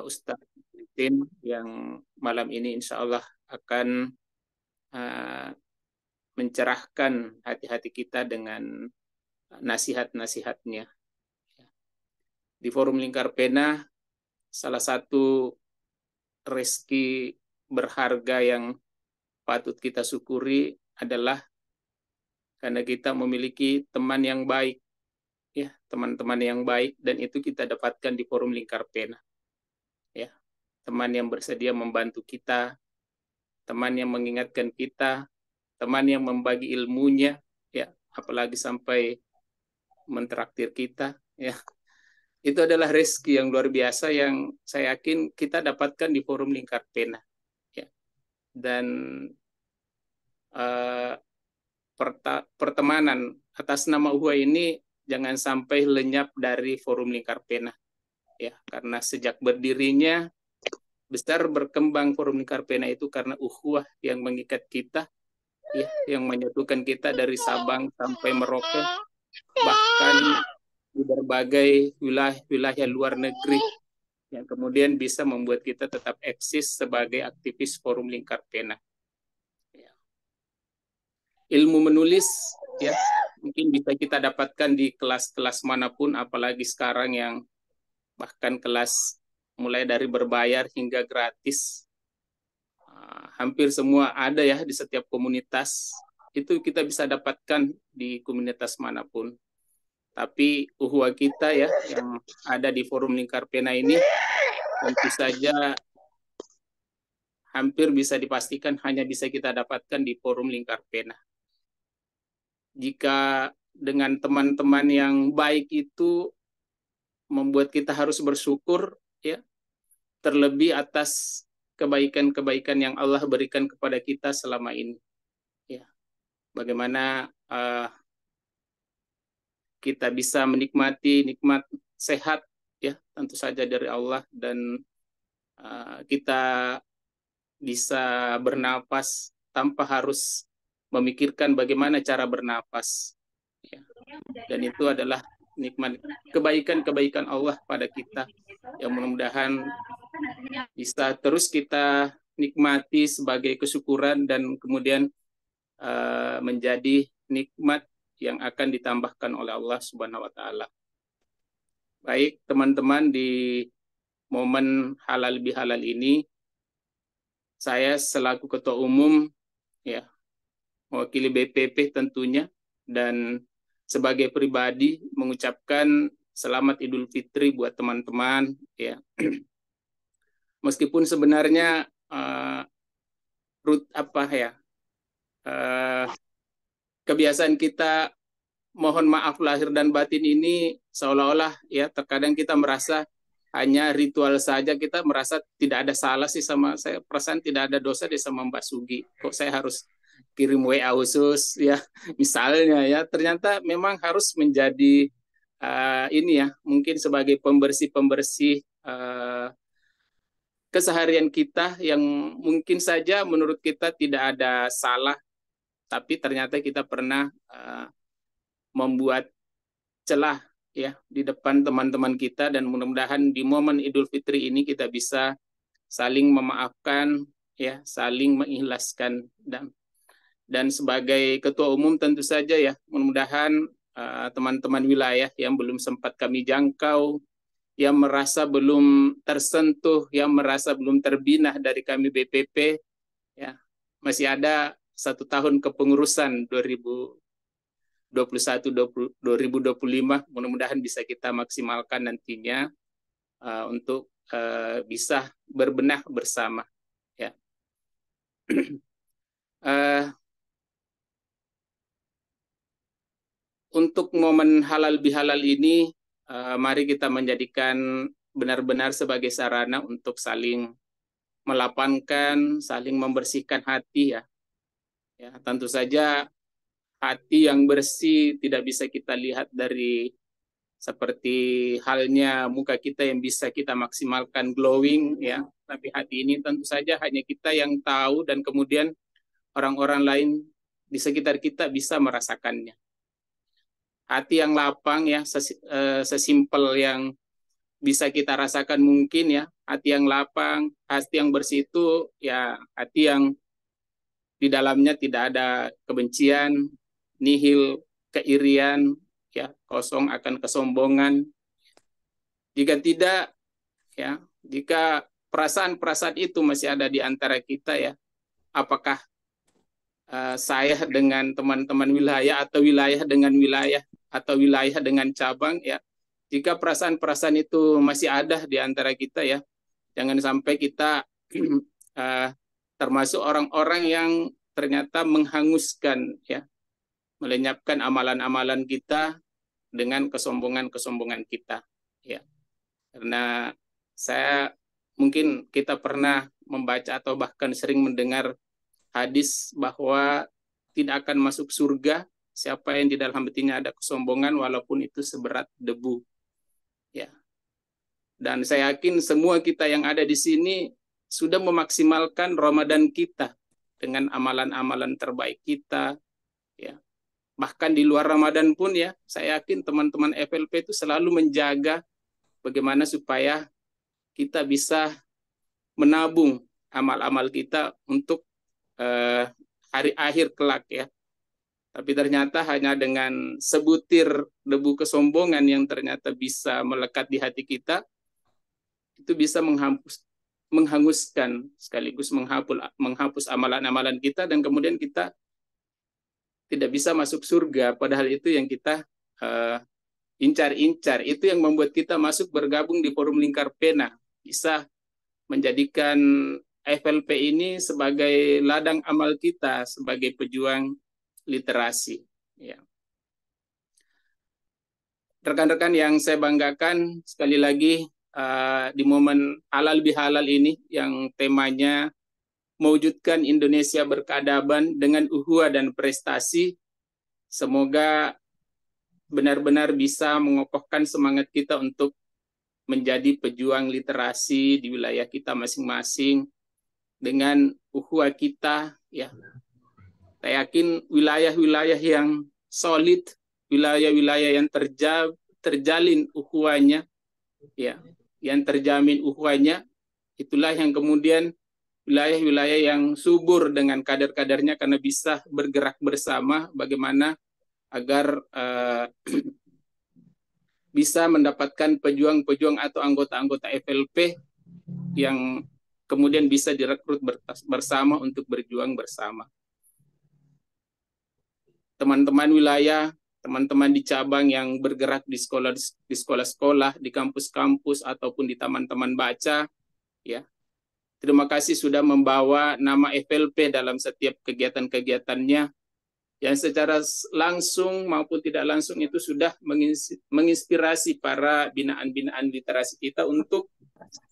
Ustadz Tim yang malam ini insya Allah akan uh, mencerahkan hati-hati kita dengan nasihat-nasihatnya. Di Forum Lingkar Pena, salah satu rezeki berharga yang patut kita syukuri adalah karena kita memiliki teman yang baik, ya, teman-teman yang baik, dan itu kita dapatkan di Forum Lingkar Pena, ya, teman yang bersedia membantu kita, teman yang mengingatkan kita, teman yang membagi ilmunya, ya, apalagi sampai mentraktir kita, ya. Itu adalah rezeki yang luar biasa yang saya yakin kita dapatkan di Forum Lingkar Pena, ya. Dan uh, pertemanan atas nama UHA ini jangan sampai lenyap dari Forum Lingkar Pena, ya, karena sejak berdirinya besar berkembang Forum Lingkar Pena itu karena ukhuwah yang mengikat kita, ya, yang menyatukan kita dari Sabang sampai Merauke, bahkan di berbagai wilayah luar negeri, yang kemudian bisa membuat kita tetap eksis sebagai aktivis Forum Lingkar Pena. Ya. Ilmu menulis, ya, mungkin bisa kita dapatkan di kelas-kelas manapun, apalagi sekarang yang bahkan kelas mulai dari berbayar hingga gratis. Hampir semua ada ya di setiap komunitas. Itu kita bisa dapatkan di komunitas manapun. Tapi uhuwa kita ya yang ada di Forum Lingkar Pena ini tentu saja hampir bisa dipastikan hanya bisa kita dapatkan di Forum Lingkar Pena. Jika dengan teman-teman yang baik itu membuat kita harus bersyukur, ya, terlebih atas kebaikan-kebaikan yang Allah berikan kepada kita selama ini, ya. Bagaimana kita bisa menikmati nikmat sehat, ya, tentu saja dari Allah, dan kita bisa bernapas tanpa harus memikirkan bagaimana cara bernapas, ya. Dan itu adalah nikmat kebaikan-kebaikan Allah pada kita yang mudah-mudahan bisa terus kita nikmati sebagai kesyukuran dan kemudian menjadi nikmat yang akan ditambahkan oleh Allah Subhanahu wa taala. Baik, teman-teman, di momen halal bihalal ini saya selaku ketua umum, ya, mewakili BPP tentunya, dan sebagai pribadi mengucapkan selamat Idul Fitri buat teman-teman, ya. Meskipun sebenarnya kebiasaan kita mohon maaf lahir dan batin ini seolah-olah, ya, terkadang kita merasa hanya ritual saja, kita merasa tidak ada salah sih sama saya, perasaan tidak ada dosa deh sama Mbak Sugi, kok saya harus kirim WA khusus, ya, misalnya, ya, ternyata memang harus menjadi ini ya, mungkin sebagai pembersih-pembersih keseharian kita yang mungkin saja menurut kita tidak ada salah, tapi ternyata kita pernah membuat celah, ya, di depan teman-teman kita, dan mudah-mudahan di momen Idul Fitri ini kita bisa saling memaafkan, ya, saling mengikhlaskan, dan sebagai ketua umum tentu saja, ya, mudah-mudahan teman-teman wilayah yang belum sempat kami jangkau, yang merasa belum tersentuh, yang merasa belum terbina dari kami BPP, ya, masih ada 1 tahun kepengurusan 2021-2025, mudah-mudahan bisa kita maksimalkan nantinya untuk bisa berbenah bersama, ya. Untuk momen halal bihalal ini, mari kita menjadikan benar-benar sebagai sarana untuk saling melapangkan, saling membersihkan hati, ya. Ya, tentu saja hati yang bersih tidak bisa kita lihat dari seperti halnya muka kita yang bisa kita maksimalkan glowing, ya. Tapi hati ini tentu saja hanya kita yang tahu, dan kemudian orang-orang lain di sekitar kita bisa merasakannya. Hati yang lapang, ya, sesimpel yang bisa kita rasakan mungkin, ya, hati yang lapang, hati yang bersih itu ya hati yang di dalamnya tidak ada kebencian, nihil keirian, ya kosong akan kesombongan. Jika tidak, ya jika perasaan-perasaan itu masih ada di antara kita, ya apakah saya dengan teman-teman wilayah atau wilayah dengan wilayah atau wilayah dengan cabang, ya jika perasaan-perasaan itu masih ada di antara kita, ya jangan sampai kita termasuk orang-orang yang ternyata menghanguskan, ya melenyapkan amalan-amalan kita dengan kesombongan-kesombongan kita, ya karena saya mungkin kita pernah membaca atau bahkan sering mendengar hadis bahwa tidak akan masuk surga siapa yang di dalam hatinya ada kesombongan walaupun itu seberat debu, ya. Dan saya yakin semua kita yang ada di sini sudah memaksimalkan Ramadan kita dengan amalan-amalan terbaik kita, ya. Bahkan di luar Ramadan pun, ya, saya yakin teman-teman FLP itu selalu menjaga bagaimana supaya kita bisa menabung amal-amal kita untuk hari akhir kelak, ya. Tapi ternyata hanya dengan sebutir debu kesombongan yang ternyata bisa melekat di hati kita, itu bisa menghanguskan sekaligus menghapus amalan-amalan kita, dan kemudian kita tidak bisa masuk surga. Padahal itu yang kita incar-incar. Itu yang membuat kita masuk bergabung di Forum Lingkar Pena, bisa menjadikan FLP ini sebagai ladang amal kita sebagai pejuang literasi, ya. Rekan-rekan yang saya banggakan, sekali lagi di momen halal bihalal ini yang temanya mewujudkan Indonesia berkeadaban dengan uhuah dan prestasi, semoga benar-benar bisa mengokohkan semangat kita untuk menjadi pejuang literasi di wilayah kita masing-masing dengan uhuah kita, ya. Saya yakin wilayah-wilayah yang solid, wilayah-wilayah yang terjalin uhuahnya, ya, yang terjamin uhuahnya, itulah yang kemudian wilayah-wilayah yang subur dengan kader-kadernya karena bisa bergerak bersama bagaimana agar bisa mendapatkan pejuang-pejuang atau anggota-anggota FLP yang kemudian bisa direkrut bersama untuk berjuang bersama. Teman-teman wilayah, teman-teman di cabang yang bergerak di sekolah-sekolah, di kampus-kampus ataupun di taman-taman baca, ya. Terima kasih sudah membawa nama FLP dalam setiap kegiatan-kegiatannya yang secara langsung maupun tidak langsung itu sudah menginspirasi para binaan-binaan literasi kita untuk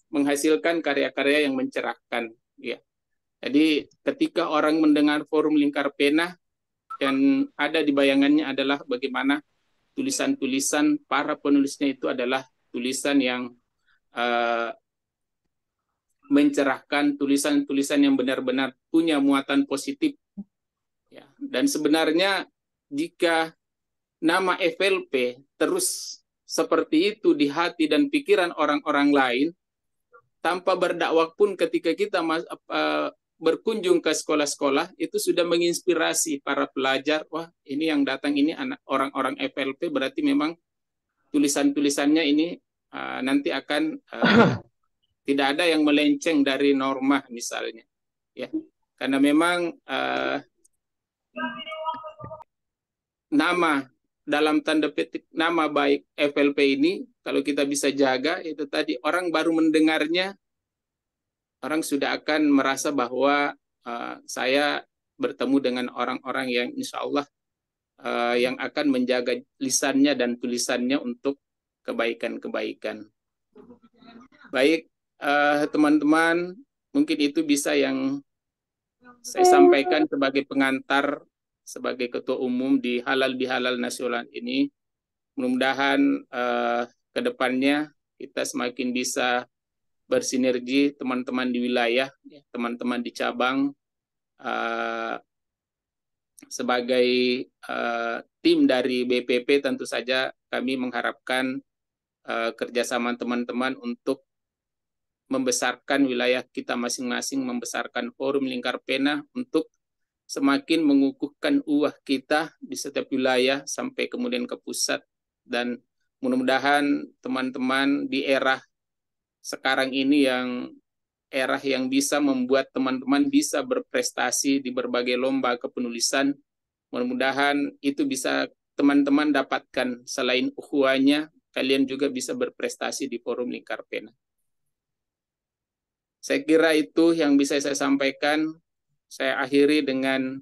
menghasilkan karya-karya yang mencerahkan, ya. Jadi ketika orang mendengar Forum Lingkar Pena, yang ada di bayangannya adalah bagaimana tulisan-tulisan para penulisnya itu adalah tulisan yang mencerahkan, tulisan-tulisan yang benar-benar punya muatan positif, ya. Dan sebenarnya jika nama FLP terus seperti itu di hati dan pikiran orang-orang lain, tanpa berdakwah pun ketika kita berkunjung ke sekolah-sekolah, itu sudah menginspirasi para pelajar, wah ini yang datang ini anak orang-orang FLP, berarti memang tulisan-tulisannya ini nanti akan tidak ada yang melenceng dari norma misalnya, ya. Karena memang nama dalam tanda petik nama baik FLP ini kalau kita bisa jaga, itu tadi orang baru mendengarnya, orang sudah akan merasa bahwa saya bertemu dengan orang-orang yang insya Allah yang akan menjaga lisannya dan tulisannya untuk kebaikan-kebaikan. Baik, teman-teman, mungkin itu bisa yang saya sampaikan sebagai pengantar, sebagai ketua umum di Halal Bihalal Nasional ini. Mudah-mudahan ke depannya kita semakin bisa bersinergi, teman-teman di wilayah, teman-teman di cabang, sebagai tim dari BPP tentu saja kami mengharapkan kerjasama teman-teman untuk membesarkan wilayah kita masing-masing, membesarkan forum lingkar pena untuk semakin mengukuhkan kita di setiap wilayah sampai kemudian ke pusat. Dan mudah-mudahan teman-teman di era sekarang ini yang bisa membuat teman-teman bisa berprestasi di berbagai lomba kepenulisan, mudah-mudahan itu bisa teman-teman dapatkan. Selain ukhuwahnya, kalian juga bisa berprestasi di forum lingkar pena. Saya kira itu yang bisa saya sampaikan. Saya akhiri dengan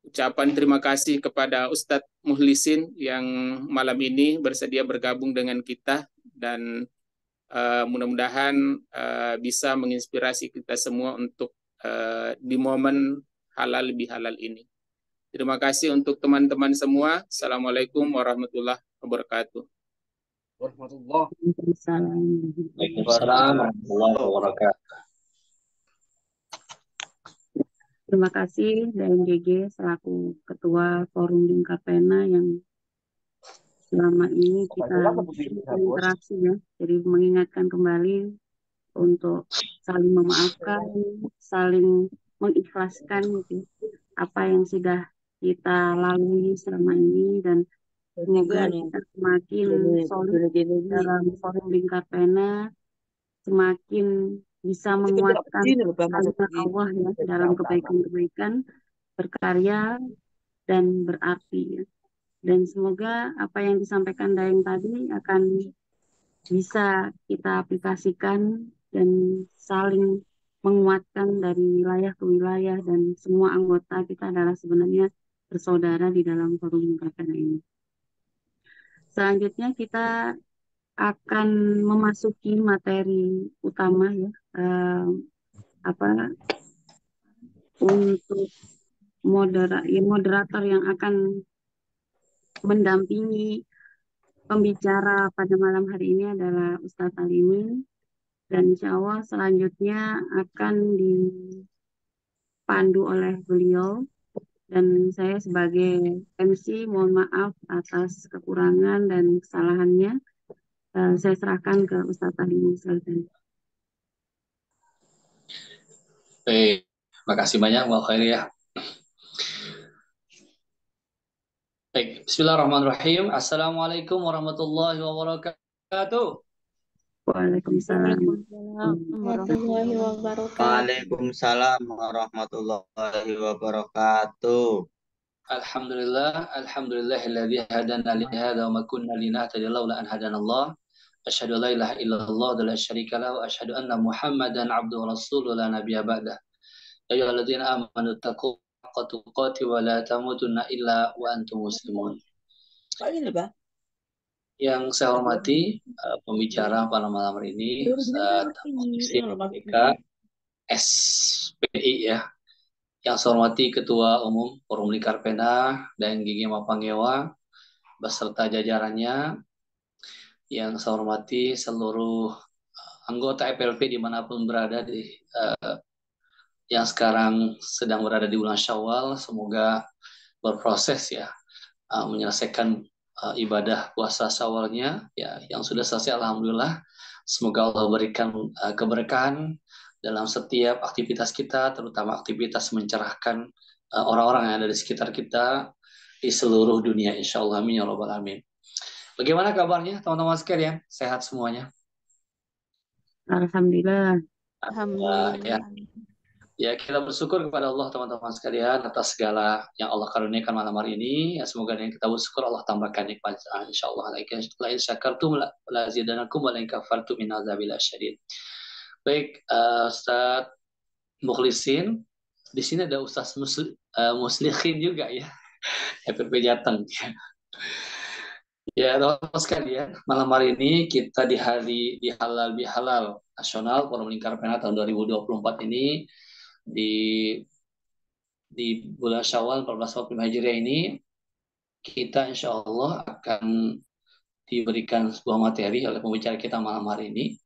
ucapan terima kasih kepada Ustadz Muhlisin yang malam ini bersedia bergabung dengan kita, dan mudah-mudahan bisa menginspirasi kita semua untuk di momen halal lebih halal ini. Terima kasih untuk teman-teman semua. Assalamualaikum warahmatullahi wabarakatuh. Waalaikumsalam warahmatullahi wabarakatuh. Terima kasih DNGG selaku Ketua Forum Lingkar Pena yang selama ini kita berinteraksi ya. Jadi mengingatkan kembali untuk saling memaafkan, saling mengikhlaskan gitu, apa yang sudah kita lalui selama ini, dan semoga kita semakin solid dalam Forum Lingkar Pena, semakin bisa menguatkan kalimat Allah ya dalam kebaikan-kebaikan, berkarya dan berarti ya. Dan semoga apa yang disampaikan Dayang tadi akan bisa kita aplikasikan dan saling menguatkan dari wilayah ke wilayah, dan semua anggota kita adalah sebenarnya bersaudara di dalam forum lingkar pena ini. Selanjutnya kita akan memasuki materi utama ya, untuk moderator yang akan mendampingi pembicara pada malam hari ini adalah Ustadz Alimin, dan insya Allah selanjutnya akan dipandu oleh beliau, dan saya sebagai MC mohon maaf atas kekurangan dan kesalahannya. Saya serahkan ke Ustadz Alimin. Baik, makasih banyak Mbak Khairi ya. Baik, bismillahirrahmanirrahim. Assalamualaikum warahmatullahi wabarakatuh. Waalaikumsalam warahmatullahi wabarakatuh. Waalaikumsalam warahmatullahi wabarakatuh. Alhamdulillahilladzi hadana li hadza wa ma kunna linahtadiya laula an hadanallah. Asyhadu an la ilaha illallah wa la syarika lahu wa asyhadu anna Muhammadan abduhu wa rasuluhu la nabiyya ba'dah. Ya ayyuhalladzina amanu taqu haqqa tuqatih wa la tamutunna illa wa antum muslimun. Yang saya hormati pembicara pada malam hari ini Ustadz Muhlisin SPI ya. Yang saya hormati Ketua Umum Forum Lingkar Pena dan Gigi Mapangewa beserta jajarannya. Yang saya hormati seluruh anggota FLP dimanapun berada yang sekarang sedang berada di bulan Syawal, semoga berproses ya menyelesaikan ibadah puasa Syawalnya ya, yang sudah selesai alhamdulillah. Semoga Allah berikan keberkahan dalam setiap aktivitas kita, terutama aktivitas mencerahkan orang-orang yang ada di sekitar kita di seluruh dunia, insyaallah, amin ya rabbal alamin. Bagaimana kabarnya teman-teman sekalian? Sehat semuanya? Alhamdulillah. Ya. Ya, kita bersyukur kepada Allah teman-teman sekalian atas segala yang Allah karuniakan malam hari ini. Ya, semoga yang kita bersyukur Allah tambahkan nikmat insyaallah. La in syakartum la azidanakum wa la in kafartum min azabil syadid. Baik, Ustaz Mukhlisin, di sini ada Ustaz Muslihin juga ya. FPP Jateng. Ya, teman-teman sekalian, malam hari ini kita di hari di Halal Bihalal Nasional Forum Lingkar Pena tahun 2024 ini di bulan Syawal 1445 Hijriah ini kita insya Allah akan diberikan sebuah materi oleh pembicara kita malam hari ini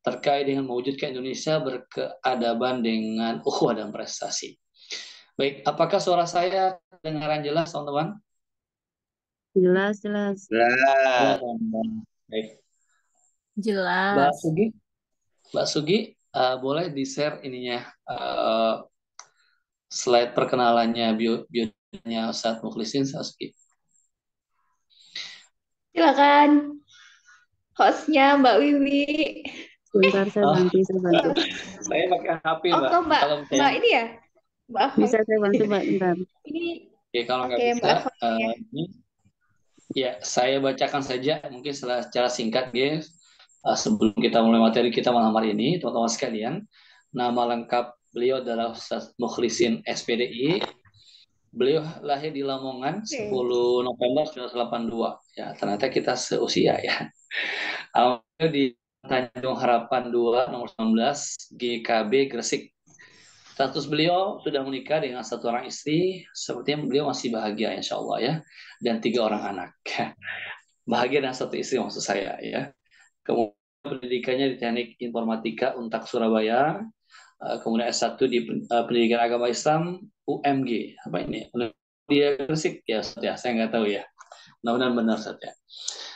terkait dengan mewujudkan Indonesia berkeadaban dengan ukhuwah dan prestasi. Baik, apakah suara saya dengaran jelas teman-teman? Jelas. Jelas. Baik. Mbak Jelas. Sugi, boleh di-share ininya slide perkenalannya bionya Ustadz Mukhlisin Sasuki. Silakan hostnya Mbak Wiwi. Sebentar, saya Oh, bantu, saya bantu. saya pakai HP Oh, Mbak. kok Mbak Kalau Mbak misalnya, ini ya? Mbak Ahmad. Bisa saya bantu, Mbak, bentar. Ini ya kalau nggak oke, bisa, Mbak hostnya. ini ya saya bacakan saja mungkin secara singkat guys. Sebelum kita mulai materi kita malam hari ini, teman-teman sekalian, nama lengkap beliau adalah Ustaz Mukhlisin SPDI. Beliau lahir di Lamongan 10 Oke. November 1982. Ya, ternyata kita seusia ya. Alamatnya di Tanjung Harapan 2 nomor 19 GKB Gresik. Status beliau sudah menikah dengan satu orang istri, sepertinya beliau masih bahagia insya Allah ya, dan 3 orang anak. Bahagia dengan satu istri maksud saya ya. Kemudian pendidikannya di Teknik Informatika Untak Surabaya, kemudian S1 di Pendidikan Agama Islam UMG, apa ini? Dia Gresik ya, saya nggak tahu ya. Mudah-mudahan benar saja.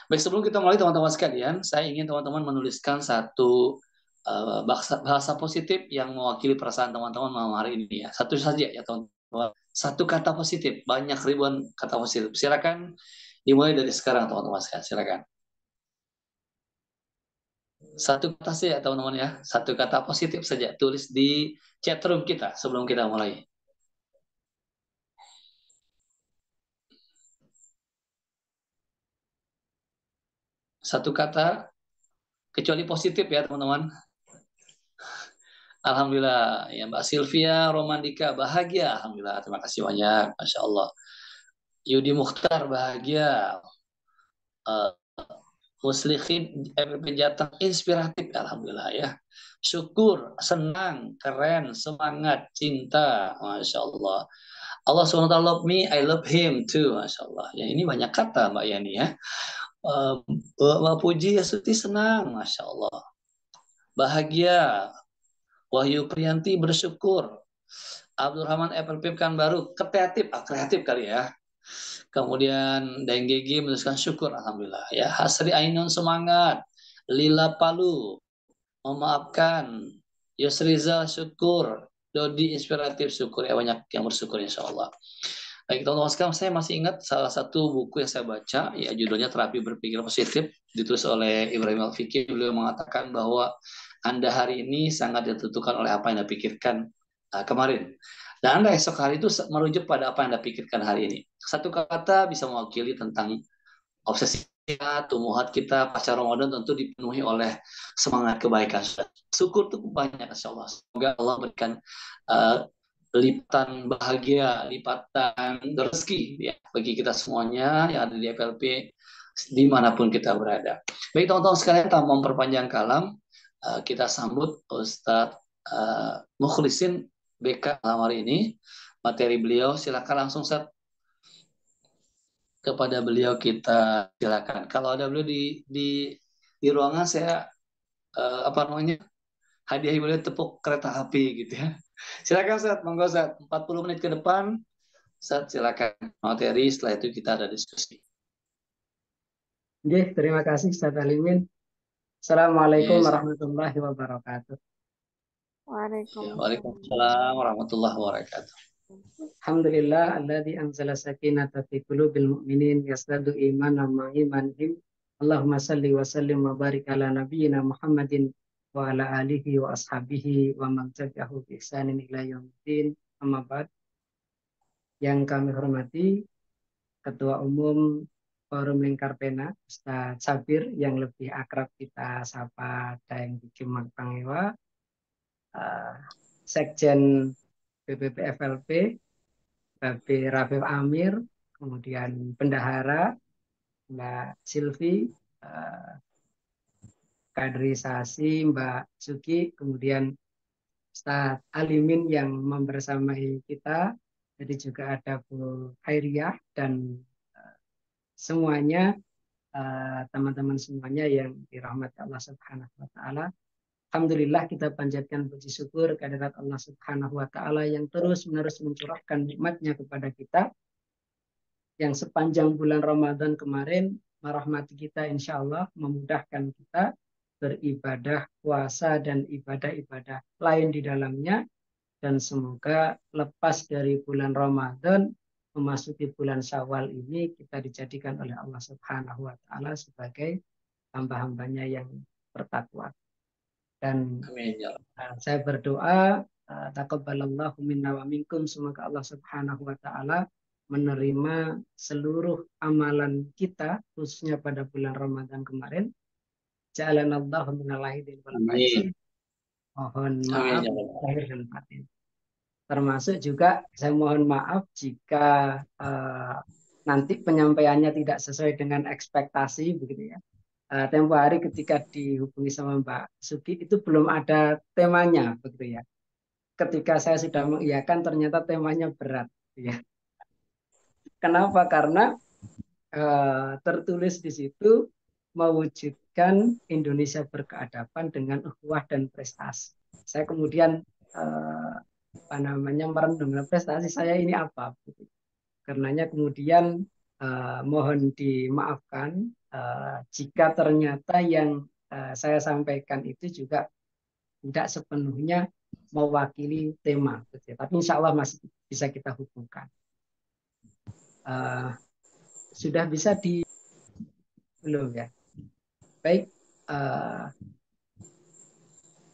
Baik, sebelum kita mulai teman-teman sekalian, saya ingin teman-teman menuliskan satu bahasa positif yang mewakili perasaan teman-teman malam hari ini ya. Satu saja ya teman-teman. Satu kata positif, banyak ribuan kata positif. Silakan dimulai dari sekarang teman-teman sekalian. Silakan. Satu kata saja teman-teman ya. Satu kata positif saja. Tulis di chat room kita sebelum kita mulai. Satu kata, kecuali positif ya teman-teman. Alhamdulillah ya Mbak Sylvia Romandika bahagia. Alhamdulillah, terima kasih banyak. Masya Allah. Yudi Mukhtar bahagia. Muslihin FPP Jateng inspiratif. Alhamdulillah ya. Syukur, senang, keren, semangat, cinta. Masya Allah. Allah SWT love me, I love him too. Masya Allah. Ya ini banyak kata Mbak Yani ya. Mbak Puji Yasuti senang. Masya Allah. Bahagia. Wahyu Priyanti bersyukur. Abdurrahman FLP Pekanbaru kreatif, kreatif kali ya. Kemudian Daeng GG menuliskan syukur, alhamdulillah ya. Hasri Ainun semangat. Lila Palu memaafkan. Yusrizal syukur. Dodi inspiratif syukur ya, banyak yang bersyukur insya Allah. Baik teman-teman sekalian, saya masih ingat salah satu buku yang saya baca ya, judulnya Terapi Berpikir Positif, ditulis oleh Ibrahim Al-Fiqih. Beliau mengatakan bahwa Anda hari ini sangat ditentukan oleh apa yang Anda pikirkan kemarin. Dan Anda esok hari itu merujuk pada apa yang Anda pikirkan hari ini. Satu kata bisa mewakili tentang obsesi kita, tumbuhat kita, pasca Ramadan tentu dipenuhi oleh semangat kebaikan. Syukur itu banyak insya Allah. Semoga Allah berikan lipatan bahagia, lipatan rezeki ya, bagi kita semuanya yang ada di FLP dimanapun kita berada. Baik teman-teman sekalian, tanpa memperpanjang kalam, kita sambut Ustadz Mukhlisin BK malam hari ini. Materi beliau silakan langsung Ustadz, kepada beliau kita silakan. Kalau ada beliau di ruangan, saya apa namanya, hadiah beliau tepuk kereta api gitu ya. Silakan Ustaz, monggo Ustaz, 40 menit ke depan Ustaz, silakan materi, setelah itu kita ada diskusi. Oke, terima kasih Ustaz Alimin. Assalamualaikum Yes. warahmatullahi wabarakatuh. Waalaikumsalam warahmatullahi wabarakatuh. Alhamdulillah alladzi anzala sakinata fi qulubil mu'minin yazdadu imanan ma imanihim. Allahumma salli wa sallim wa barik ala nabiyyina Muhammadin wa ala alihi wa ashabihi wa man tabi'ahu bi ihsanin ila yaumiddin. Amma ba'd. Yang kami hormati Ketua Umum Forum Lingkar Pena, Ustaz Sabir, yang lebih akrab kita sapa Daeng Jumat Pangewa, Sekjen PPP FLP, Babe Rafif Amir, kemudian Bendahara, Mbak Silvi, kaderisasi Mbak Suki, kemudian Ustaz Alimin yang membersamai kita, jadi juga ada Bu Hairiyah dan semuanya, teman-teman semuanya yang dirahmati Allah Subhanahu wa Ta'ala. Alhamdulillah kita panjatkan puji syukur kehadirat Allah Subhanahu wa Ta'ala yang terus-menerus mencurahkan nikmatnya kepada kita, yang sepanjang bulan Ramadan kemarin merahmati kita, insya Allah memudahkan kita beribadah puasa dan ibadah-ibadah lain di dalamnya, dan semoga lepas dari bulan Ramadan memasuki bulan Syawal ini kita dijadikan oleh Allah Subhanahu wa taala sebagai hamba-hambanya yang bertakwa. Dan Amin ya Allah. saya berdoa taqabbalallahu minna wa minkum, semoga Allah Subhanahu wa taala menerima seluruh amalan kita khususnya pada bulan Ramadan kemarin. Ja'alanallahu minal aidin wal faizin. Mohon maaf Amin ya Allah. lahir dan batin. Termasuk juga saya mohon maaf jika nanti penyampaiannya tidak sesuai dengan ekspektasi begitu ya. Tempo hari ketika dihubungi sama Mbak Sugi itu belum ada temanya begitu ya. Ketika saya sudah mengiyakan ternyata temanya berat ya. Kenapa? Karena tertulis di situ mewujudkan Indonesia berkeadaban dengan ukhuwah dan prestasi. Saya kemudian merenung prestasi saya ini apa? Karenanya kemudian mohon dimaafkan jika ternyata yang saya sampaikan itu juga tidak sepenuhnya mewakili tema, tapi insya Allah masih bisa kita hubungkan. Sudah bisa di belum ya? Baik,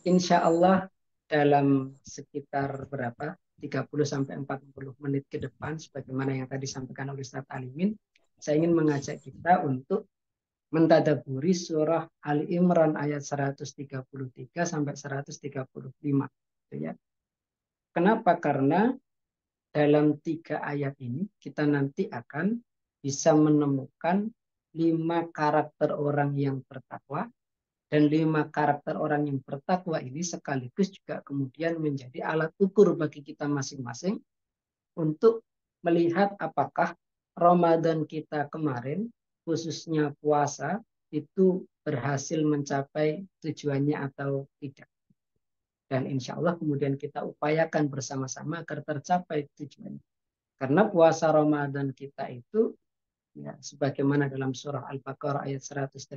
insya Allah dalam sekitar berapa? 30-40 menit ke depan, sebagaimana yang tadi disampaikan oleh Ustaz Alimin, saya ingin mengajak kita untuk mentadaburi surah Ali Imran ayat 133 sampai 135. Ya. Kenapa? Karena dalam 3 ayat ini kita nanti akan bisa menemukan 5 karakter orang yang bertakwa, dan 5 karakter orang yang bertakwa ini sekaligus juga kemudian menjadi alat ukur bagi kita masing-masing untuk melihat apakah Ramadan kita kemarin, khususnya puasa, itu berhasil mencapai tujuannya atau tidak. Dan insya Allah kemudian kita upayakan bersama-sama agar tercapai tujuannya. Karena puasa Ramadan kita itu, ya, sebagaimana dalam surah Al-Baqarah ayat 183,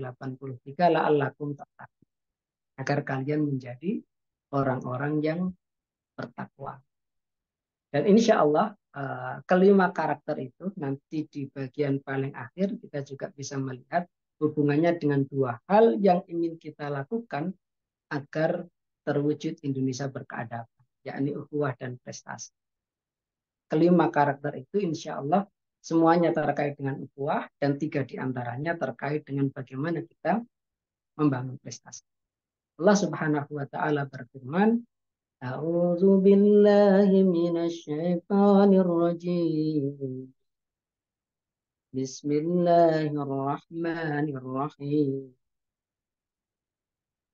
la'allakum tattaqun, agar kalian menjadi orang-orang yang bertakwa. Dan insya Allah kelima karakter itu nanti di bagian paling akhir kita juga bisa melihat hubungannya dengan 2 hal yang ingin kita lakukan agar terwujud Indonesia berkeadaban, yakni ukhuwah dan prestasi. Kelima karakter itu insya Allah semuanya terkait dengan ukhuwah, dan 3 diantaranya terkait dengan bagaimana kita membangun prestasi. Allah Subhanahu wa taala berfirman, A'udzu billahi minasy syaithanir rajim. Bismillahirrahmanirrahim.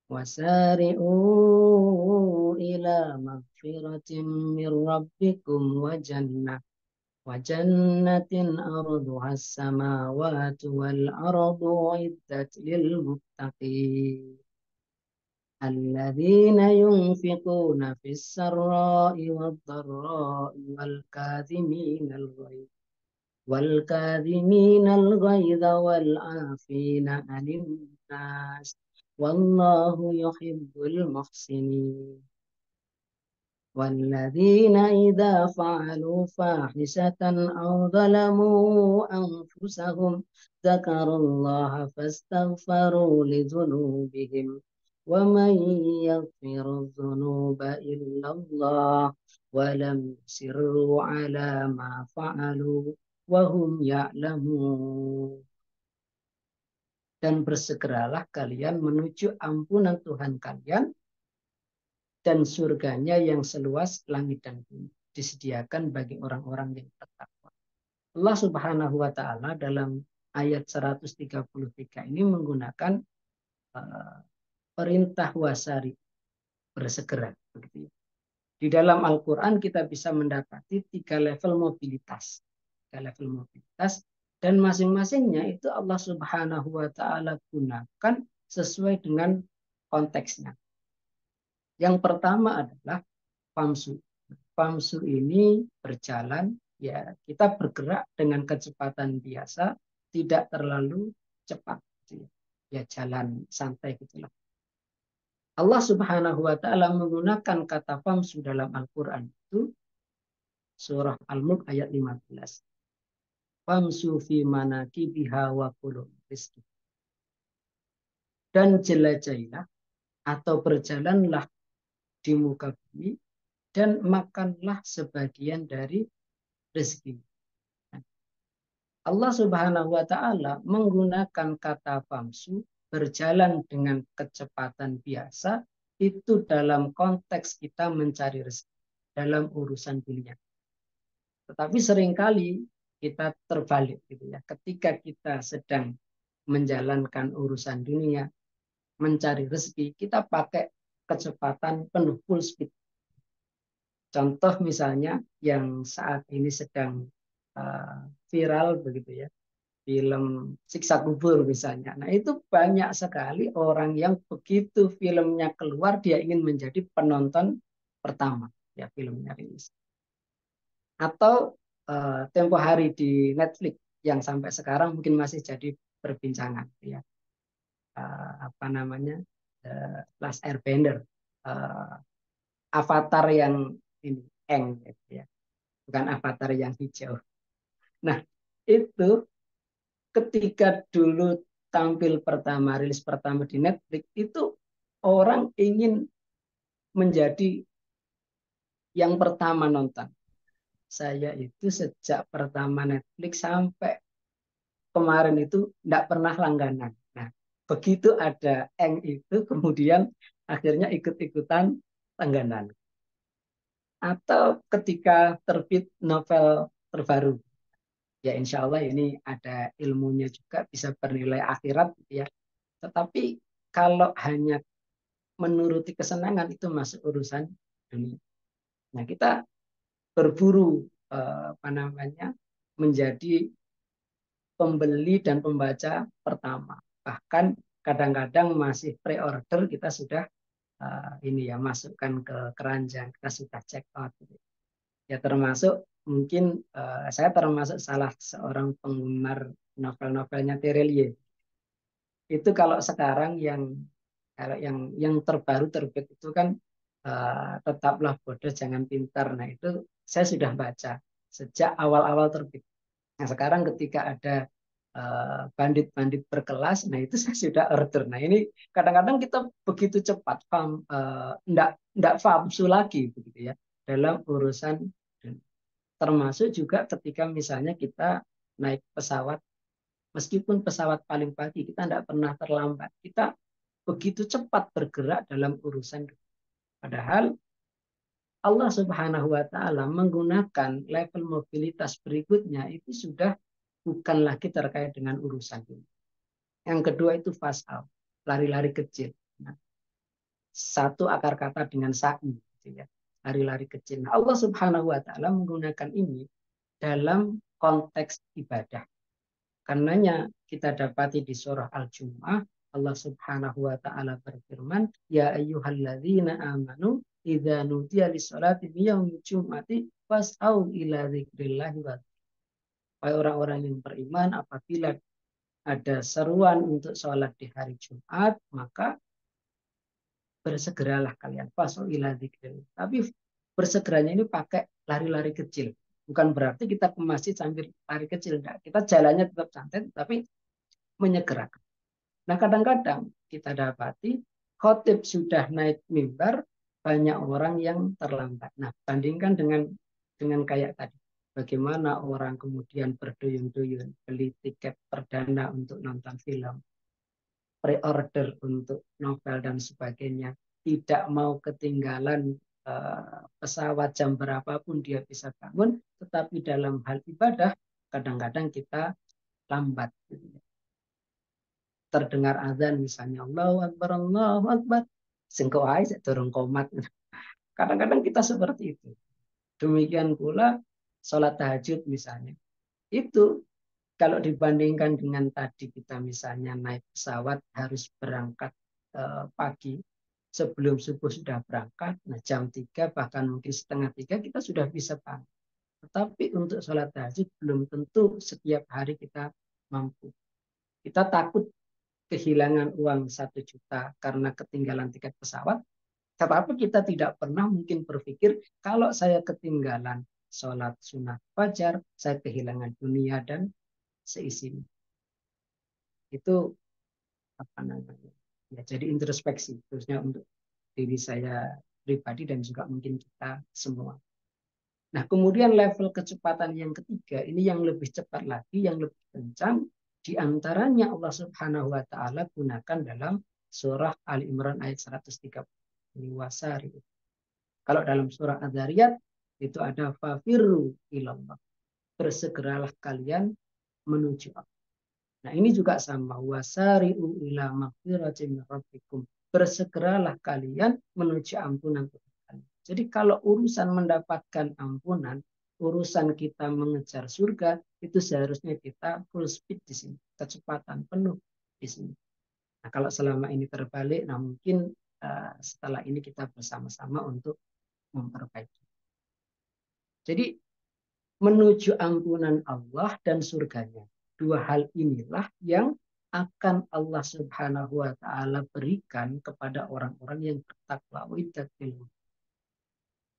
Wasari'u ila magfiratin min rabbikum wa jannatin arduhas samawati wal ardu uiddat lil muttaqin. الذين ينفقون في السراء والضراء والكاظمين الغيظ والعافين عن الناس والله يحب المحسنين والذين إذا فعلوا فاحشة أو ظلموا أنفسهم ذكروا الله فاستغفروا لذنوبهم ومن يغفر الذنوب إلا الله ولم يصروا على ما فعلوا وهم يعلمون. Dan bersegeralah kalian menuju ampunan Tuhan kalian dan surganya yang seluas langit dan bumi disediakan bagi orang-orang yang bertakwa. Allah Subhanahu wa taala dalam ayat 133 ini menggunakan perintah wasari, bersegera begitu. Di dalam Al-Qur'an kita bisa mendapati 3 level mobilitas. 3 level mobilitas, dan masing-masingnya itu Allah Subhanahu wa taala gunakan sesuai dengan konteksnya. Yang pertama adalah famsu. Famsu ini berjalan, ya kita bergerak dengan kecepatan biasa, tidak terlalu cepat, ya jalan santai gitulah. Allah Subhanahu wa taala menggunakan kata famsu dalam Al-Qur'an itu surah Al-Mulk ayat 15. Famsu fi manakibiha wa kulu rizki. Dan jelajahilah atau berjalanlah di muka bumi dan makanlah sebagian dari rezeki. Allah Subhanahu wa taala menggunakan kata famsu, berjalan dengan kecepatan biasa, itu dalam konteks kita mencari rezeki dalam urusan dunia. Tetapi seringkali kita terbalik gitu ya. Ketika kita sedang menjalankan urusan dunia, mencari rezeki, kita pakai kecepatan penuh full speed. Contoh misalnya yang saat ini sedang viral begitu ya, film Siksa Kubur misalnya. Nah itu banyak sekali orang yang begitu filmnya keluar dia ingin menjadi penonton pertama ya filmnya rilis. Atau tempo hari di Netflix yang sampai sekarang mungkin masih jadi perbincangan ya. Apa namanya? Last Airbender. Avatar yang ini Eng gitu ya. Bukan avatar yang hijau. Nah, itu ketika dulu tampil pertama, rilis pertama di Netflix, itu orang ingin menjadi yang pertama nonton. Saya itu sejak pertama Netflix sampai kemarin itu tidak pernah langganan. Nah, begitu ada Eng itu, kemudian akhirnya ikut-ikutan langganan. Atau ketika terbit novel terbaru, ya insya Allah ini ada ilmunya juga, bisa bernilai akhirat ya. Tetapi kalau hanya menuruti kesenangan itu masuk urusan dunia. Nah kita berburu apa namanya menjadi pembeli dan pembaca pertama. Bahkan kadang-kadang masih pre-order kita sudah ini ya masukkan ke keranjang, kita sudah check out. Ya termasuk mungkin saya termasuk salah seorang penggemar novel-novelnya Terelie. Itu kalau sekarang yang terbaru terbit itu kan tetaplah bodoh jangan pintar. Nah itu saya sudah baca sejak awal-awal terbit. Nah sekarang ketika ada bandit-bandit berkelas, nah itu saya sudah order. Nah ini kadang-kadang kita begitu cepat, enggak famsu lagi begitu ya dalam urusan, termasuk juga ketika misalnya kita naik pesawat, meskipun pesawat paling pagi kita tidak pernah terlambat, kita begitu cepat bergerak dalam urusan. Padahal Allah Subhanahu wa taala menggunakan level mobilitas berikutnya itu sudah bukan lagi terkait dengan urusan ini. Yang kedua itu fas'al, lari-lari kecil. Nah, satu akar kata dengan sa'i, gitu ya, lari-lari kecil. Nah, Allah Subhanahu wa taala menggunakan ini dalam konteks ibadah. Karenanya kita dapati di surah Al-Jumu'ah Allah Subhanahu wa taala berfirman, ya ayyuhalladzina amanu idza nudiya lis-salati yaumil jum'ati fas'au ila dzikrillahi wa. Wahai orang-orang yang beriman, apabila ada seruan untuk sholat di hari Jumat, maka bersegeralah kalian. Fas'au ila dzikrillah. Tapi bersegeranya ini pakai lari-lari kecil. Bukan berarti kita ke masjid sambil lari kecil. Enggak. Kita jalannya tetap santai, tapi menyegerakan. Nah kadang-kadang kita dapati khotib sudah naik mimbar, banyak orang yang terlambat. Nah bandingkan dengan kayak tadi. Bagaimana orang kemudian berduyun-duyun beli tiket perdana untuk nonton film, pre-order untuk novel dan sebagainya, tidak mau ketinggalan pesawat jam berapapun dia bisa bangun, tetapi dalam hal ibadah kadang-kadang kita lambat. Terdengar azan misalnya Allahu Akbar, sengko aja turun komat. Kadang-kadang kita seperti itu. Demikian pula sholat tahajud misalnya. Itu kalau dibandingkan dengan tadi kita misalnya naik pesawat harus berangkat pagi, sebelum subuh sudah berangkat, nah jam 3 bahkan mungkin setengah 3 kita sudah bisa bangun. Tetapi untuk sholat tahajud belum tentu setiap hari kita mampu. Kita takut kehilangan uang 1 juta karena ketinggalan tiket pesawat, tetapi kita tidak pernah mungkin berpikir kalau saya ketinggalan sholat sunat fajar, saya kehilangan dunia dan seisinya. Itu apa namanya? Ya, jadi introspeksi khususnya untuk diri saya pribadi dan juga mungkin kita semua. Nah, kemudian level kecepatan yang ketiga, ini yang lebih cepat lagi, yang lebih kencang, di antaranya Allah Subhanahu wa taala gunakan dalam surah Ali Imran ayat 130. Wasari. Kalau dalam surah Adzariyat itu ada fafirru ilallah. Bersegeralah kalian menuju Allah. Nah, ini juga sama, wasari'u ila maghfiratin min rabbikum. Bersegeralah kalian menuju ampunan Tuhan. Jadi kalau urusan mendapatkan ampunan, urusan kita mengejar surga, itu seharusnya kita full speed di sini, kecepatan penuh di sini. Nah, kalau selama ini terbalik, nah mungkin setelah ini kita bersama-sama untuk memperbaiki. Jadi menuju ampunan Allah dan surganya. Dua hal inilah yang akan Allah Subhanahu wa taala berikan kepada orang-orang yang bertakwa.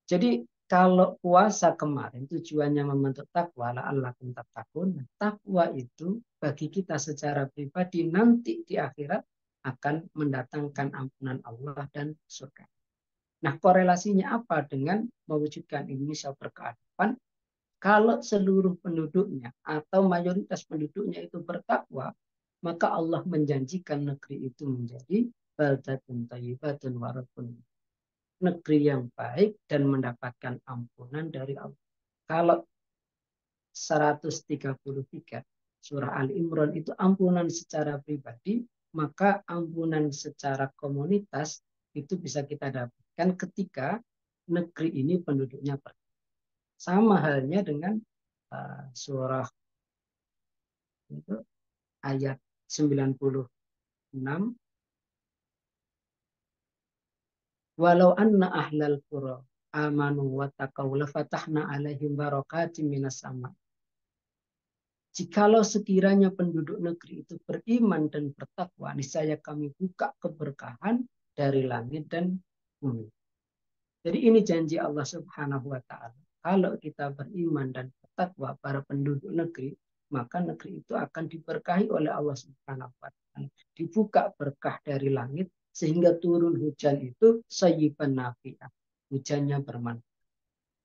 Jadi kalau puasa kemarin tujuannya membentuk takwa, la'allakum tattaqun. Takwa itu bagi kita secara pribadi nanti di akhirat akan mendatangkan ampunan Allah dan surga. Nah, korelasinya apa dengan mewujudkan Indonesia berkeadaban? Kalau seluruh penduduknya atau mayoritas penduduknya itu bertakwa, maka Allah menjanjikan negeri itu menjadi baldatun thayyibatun wa rabbun, negeri yang baik dan mendapatkan ampunan dari Allah. Kalau 133 surah Ali Imran itu ampunan secara pribadi, maka ampunan secara komunitas itu bisa kita dapatkan ketika negeri ini penduduknya bertakwa. Sama halnya dengan surah itu ayat 96. Walau anna ahlal qura amanu wa taqaw lafatahna alaihim barakatim minas sama. Jikalau sekiranya penduduk negeri itu beriman dan bertakwa, niscaya kami buka keberkahan dari langit dan bumi. Jadi ini janji Allah Subhanahu wa taala. Kalau kita beriman dan bertakwa para penduduk negeri, maka negeri itu akan diberkahi oleh Allah Subhanahu wa taala. Dibuka berkah dari langit sehingga turun hujan itu sayyiban nafi'ah. Hujannya bermanfaat.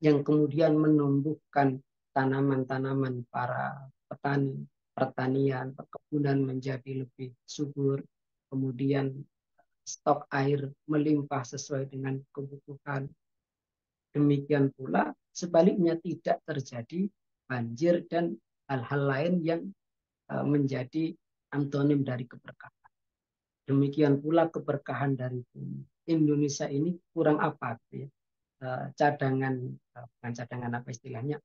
Yang kemudian menumbuhkan tanaman-tanaman para petani, pertanian, perkebunan menjadi lebih subur. Kemudian stok air melimpah sesuai dengan kebutuhan. Demikian pula sebaliknya tidak terjadi banjir dan hal-hal lain yang menjadi antonim dari keberkahan. Demikian pula keberkahan dari bumi. Indonesia ini kurang apa gitu ya? Cadangan, bukan cadangan apa istilahnya,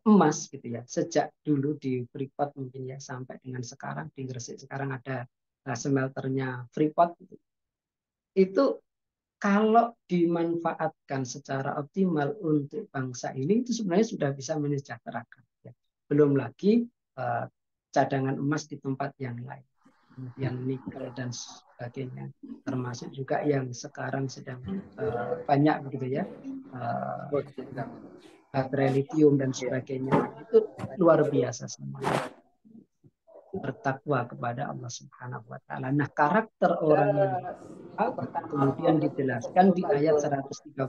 emas gitu ya. Sejak dulu di Freeport mungkin ya sampai dengan sekarang di Gresik sekarang ada smelternya Freeport gitu. Itu kalau dimanfaatkan secara optimal untuk bangsa ini itu sebenarnya sudah bisa mensejahterakan. Ya. Belum lagi cadangan emas di tempat yang lain, kemudian nikel dan sebagainya, termasuk juga yang sekarang sedang banyak begitu ya, baterai lithium dan sebagainya. Itu luar biasa semuanya. Bertakwa kepada Allah Subhanahu wa taala. Nah, karakter orang yang kemudian dijelaskan di ayat 134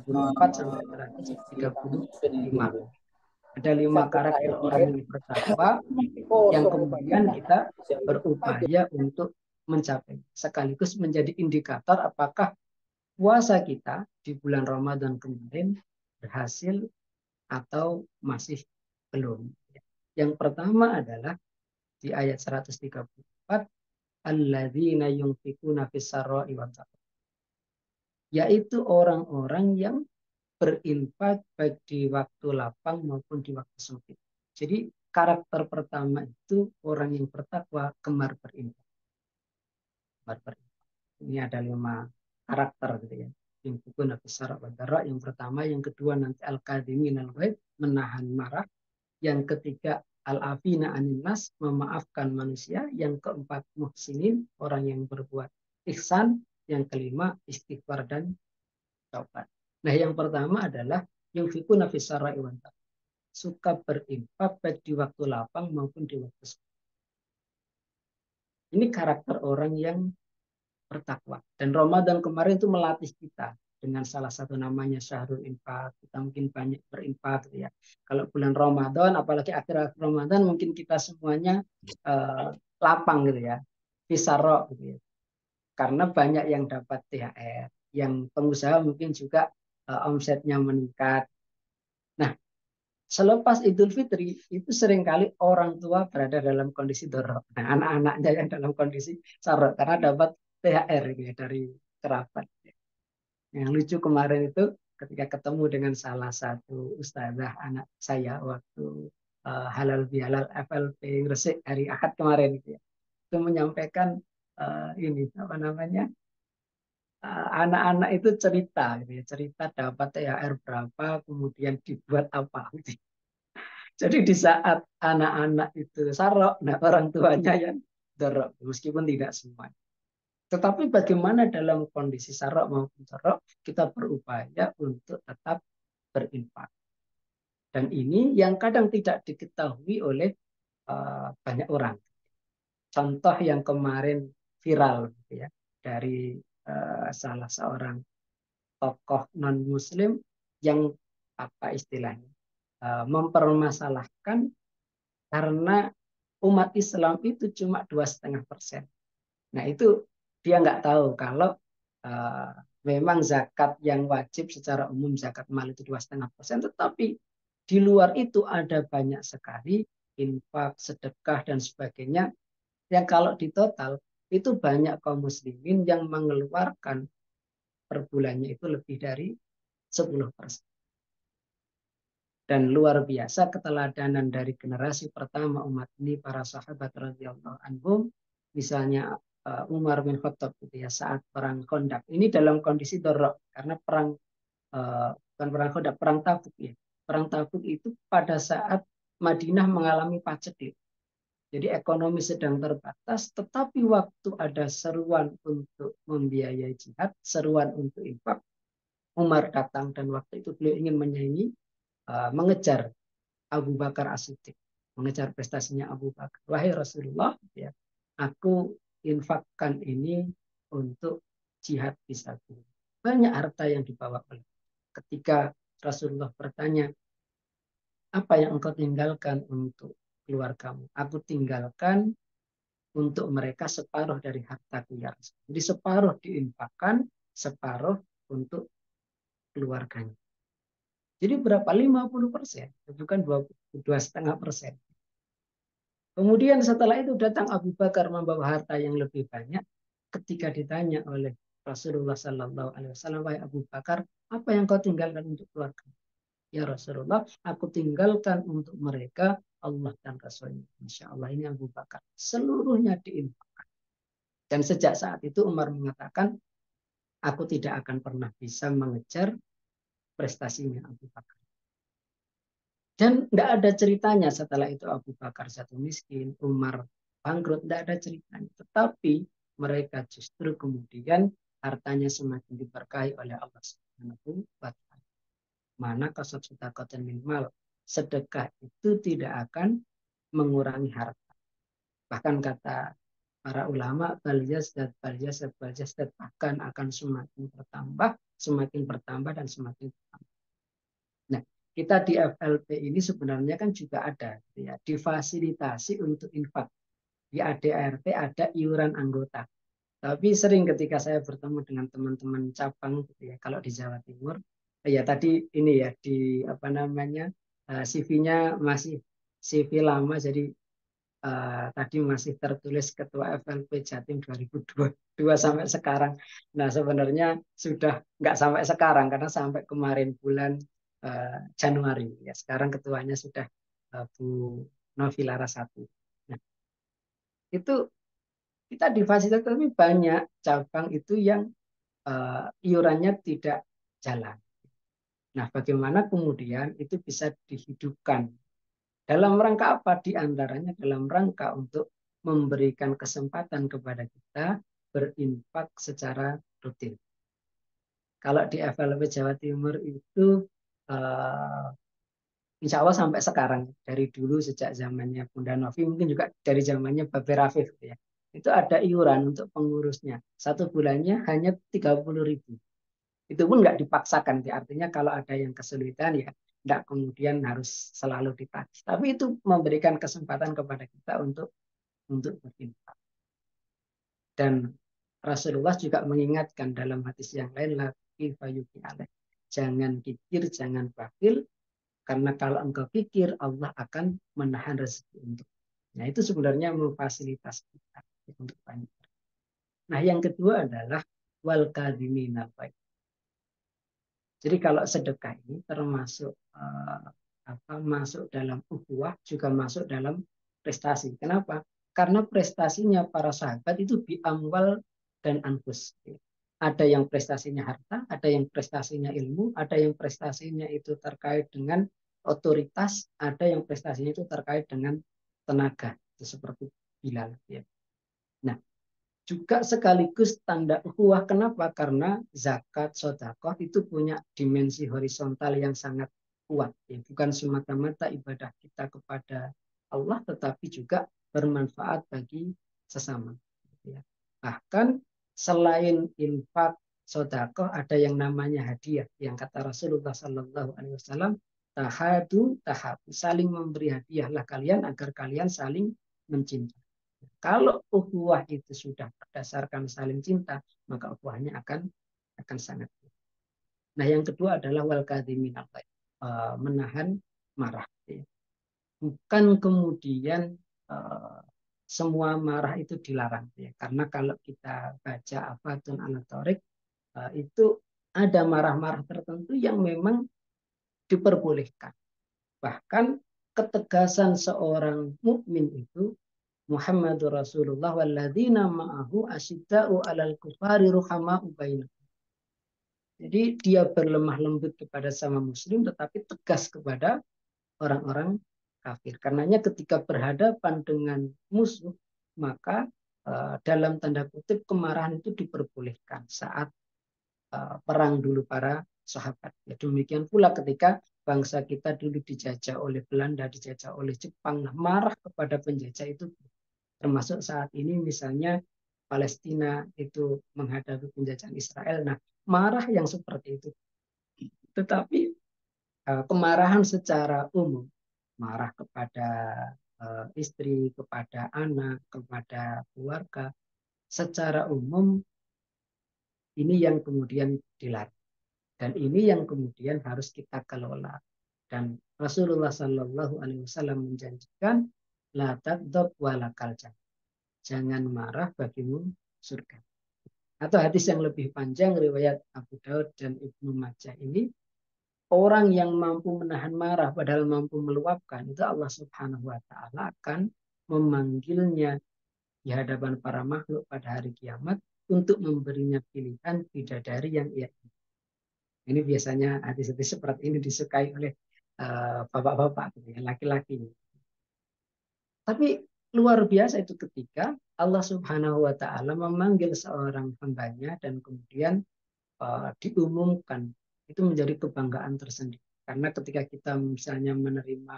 sampai 135. Ada 5 karakter orang yang bertakwa yang kemudian kita berupaya untuk mencapai, sekaligus menjadi indikator apakah puasa kita di bulan Ramadan kemarin berhasil atau masih belum. Yang pertama adalah di ayat 134, alladzina yunfikuna fis-sarra'i wad-dharra, yaitu orang-orang yang berinfak baik di waktu lapang maupun di waktu sempit. Jadi karakter pertama itu orang yang bertakwa gemar berinfak. Ini ada 5 karakter gitu ya. Yunfikuna fis-sarra'i wad-dharra, yang pertama, yang kedua nanti al-kadhimin al-ghaidh, menahan marah, yang ketiga Al-afina anin nas, memaafkan manusia. Yang keempat, muhsinin, orang yang berbuat ihsan. Yang kelima, istighfar dan taubat. Nah, yang pertama adalah yunfikuna fis sarai wal dharra, suka berinfak baik di waktu lapang maupun di waktu senggang. Ini karakter orang yang bertakwa. Dan Ramadan kemarin itu melatih kita dengan salah satu namanya syahrul infak. Kita mungkin banyak berinfak gitu ya. Kalau bulan Ramadan, apalagi akhir Ramadan, mungkin kita semuanya lapang gitu ya, fisarok gitu ya. Karena banyak yang dapat THR, yang pengusaha mungkin juga omsetnya meningkat. Nah, selepas Idul Fitri itu seringkali orang tua berada dalam kondisi dorok. Nah, anak-anaknya yang dalam kondisi sarok karena dapat THR gitu ya, dari kerabat. Yang lucu kemarin itu ketika ketemu dengan salah satu ustazah anak saya waktu halal bihalal FLP Gresik hari Ahad kemarin gitu ya. Itu menyampaikan ini apa namanya, anak-anak itu cerita gitu ya, cerita dapat THR berapa kemudian dibuat apa gitu. Jadi di saat anak-anak itu sarok, nah orang tuanya yang dorok, meskipun tidak semua. Tetapi bagaimana dalam kondisi sarok maupun dorok, kita berupaya untuk tetap berinfak. Dan ini yang kadang tidak diketahui oleh banyak orang. Contoh yang kemarin viral gitu ya, dari salah seorang tokoh non-muslim yang apa istilahnya, mempermasalahkan karena umat Islam itu cuma 2,5%. Nah itu dia nggak tahu kalau memang zakat yang wajib secara umum zakat mal itu 2,5%, tetapi di luar itu ada banyak sekali infak, sedekah dan sebagainya yang kalau ditotal itu banyak kaum muslimin yang mengeluarkan per bulannya itu lebih dari 10%. Dan luar biasa keteladanan dari generasi pertama umat ini, para sahabat radhiyallahu anhum, misalnya Umar bin Khattab gitu ya, saat perang Khandaq ini dalam kondisi dorok karena perang bukan perang Khandaq, perang Tabuk ya. Perang Tabuk itu pada saat Madinah mengalami paceklik. Jadi ekonomi sedang terbatas, tetapi waktu ada seruan untuk membiayai jihad, seruan untuk infak, Umar datang dan waktu itu beliau ingin menyanyi, mengejar Abu Bakar As-Siddiq, mengejar prestasinya Abu Bakar. Wahai Rasulullah, ya, aku infakkan ini untuk jihad fisabilillah. Banyak harta yang dibawa oleh. Ketika Rasulullah bertanya, apa yang engkau tinggalkan untuk keluargamu? Aku tinggalkan untuk mereka separuh dari hartaku ya Rasul. Jadi separuh diinfakkan, separuh untuk keluarganya. Jadi berapa? 50%, bukan 2,5%. Kemudian setelah itu datang Abu Bakar membawa harta yang lebih banyak. Ketika ditanya oleh Rasulullah Sallallahu Alaihi Wasallam, wahai Abu Bakar, apa yang kau tinggalkan untuk keluarga? Ya Rasulullah, aku tinggalkan untuk mereka Allah dan Rasulnya. Masya Allah, ini Abu Bakar. Seluruhnya diinfakkan. Dan sejak saat itu Umar mengatakan, aku tidak akan pernah bisa mengejar prestasinya Abu Bakar. Dan tidak ada ceritanya setelah itu Abu Bakar jatuh miskin, Umar bangkrut, tidak ada ceritanya. Tetapi mereka justru kemudian hartanya semakin diberkahi oleh Allah Subhanahu wa Ta'ala. Mana kasat sedekahatan min mal, sedekah itu tidak akan mengurangi harta. Bahkan kata para ulama, bal yazdad bahkan akan semakin bertambah dan semakin bertambah. Nah, kita di FLP ini sebenarnya kan juga ada gitu ya, difasilitasi untuk infak. Di ADART ada iuran anggota. Tapi sering ketika saya bertemu dengan teman-teman cabang gitu ya, kalau di Jawa Timur, ya tadi ini ya di apa namanya, CV-nya masih CV lama, jadi tadi masih tertulis Ketua FLP Jatim 2022 sampai sekarang. Nah sebenarnya sudah nggak sampai sekarang karena sampai kemarin bulan Januari. Ya sekarang ketuanya sudah Bu Novi Larasati. Nah itu kita di fasilitas tapi banyak cabang itu yang iurannya tidak jalan. Nah bagaimana kemudian itu bisa dihidupkan Dalam rangka apa? Di antaranya dalam rangka untuk memberikan kesempatan kepada kita berinfak secara rutin. Kalau di FLB Jawa Timur itu insya Allah sampai sekarang, dari dulu sejak zamannya Bunda Novi, mungkin juga dari zamannya Babe Rafif, ya, itu ada iuran untuk pengurusnya. Satu bulannya hanya 30.000. Itu pun nggak dipaksakan, ya. Artinya kalau ada yang kesulitan ya nggak kemudian harus selalu ditagih. Tapi itu memberikan kesempatan kepada kita untuk berinfak. Dan Rasulullah juga mengingatkan dalam hadis yang lain, jangan kikir, jangan bakhil, karena kalau engkau pikir, Allah akan menahan rezeki untuk. Nah, itu sebenarnya memfasilitasi kita untuk banyak. Nah, yang kedua adalah wal kadhiminal ghaidh. Jadi kalau sedekah ini termasuk masuk dalam ukhuwah, juga masuk dalam prestasi. Kenapa? Karena prestasinya para sahabat itu bi amwal dan anfus. Ada yang prestasinya harta, ada yang prestasinya ilmu, ada yang prestasinya itu terkait dengan otoritas, ada yang prestasinya itu terkait dengan tenaga, itu seperti Bilal. Ya. Nah, juga sekaligus tanda ukhuwah. Kenapa? Karena zakat, sedekah itu punya dimensi horizontal yang sangat kuat. Ya. Bukan semata-mata ibadah kita kepada Allah, tetapi juga bermanfaat bagi sesama. Ya. Bahkan selain infak, sedekah, ada yang namanya hadiah. Yang kata Rasulullah SAW, tahadu tahabu, saling memberi hadiahlah kalian agar kalian saling mencintai. Kalau ukhuwah itu sudah berdasarkan saling cinta, maka ukhuwahnya akan sangat. Nah, yang kedua adalah wal kadhiminal ghaidh, menahan marah. Bukan kemudian semua marah itu dilarang, ya. Karena kalau kita baca Afatun Anatorik, itu ada marah-marah tertentu yang memang diperbolehkan. Bahkan ketegasan seorang mukmin itu Muhammadur Rasulullah walladzina ma'ahu asyidda'u 'alal kufari ruhama'u bainahum. Jadi dia berlemah lembut kepada sama muslim tetapi tegas kepada orang-orang kafir. Karenanya ketika berhadapan dengan musuh, maka dalam tanda kutip kemarahan itu diperbolehkan saat perang dulu para sahabat. Ya, demikian pula ketika bangsa kita dulu dijajah oleh Belanda, dijajah oleh Jepang, marah kepada penjajah itu. Termasuk saat ini misalnya Palestina itu menghadapi penjajahan Israel. Nah, marah yang seperti itu. Tetapi kemarahan secara umum, marah kepada istri, kepada anak, kepada keluarga, secara umum ini yang kemudian dilarang. Dan ini yang kemudian harus kita kelola. Dan Rasulullah SAW menjanjikan, la taghdab walakal jannah. Jangan marah bagimu surga. Atau hadis yang lebih panjang riwayat Abu Daud dan Ibnu Majah ini, orang yang mampu menahan marah padahal mampu meluapkan, itu Allah Subhanahu wa taala akan memanggilnya di hadapan para makhluk pada hari kiamat untuk memberinya pilihan bidadari yang ia ingin. Ini biasanya hadis-hadis seperti ini disukai oleh bapak-bapak, laki-laki. Tapi luar biasa itu ketika Allah Subhanahu wa taala memanggil seorang hambanya dan kemudian diumumkan, itu menjadi kebanggaan tersendiri. Karena ketika kita misalnya menerima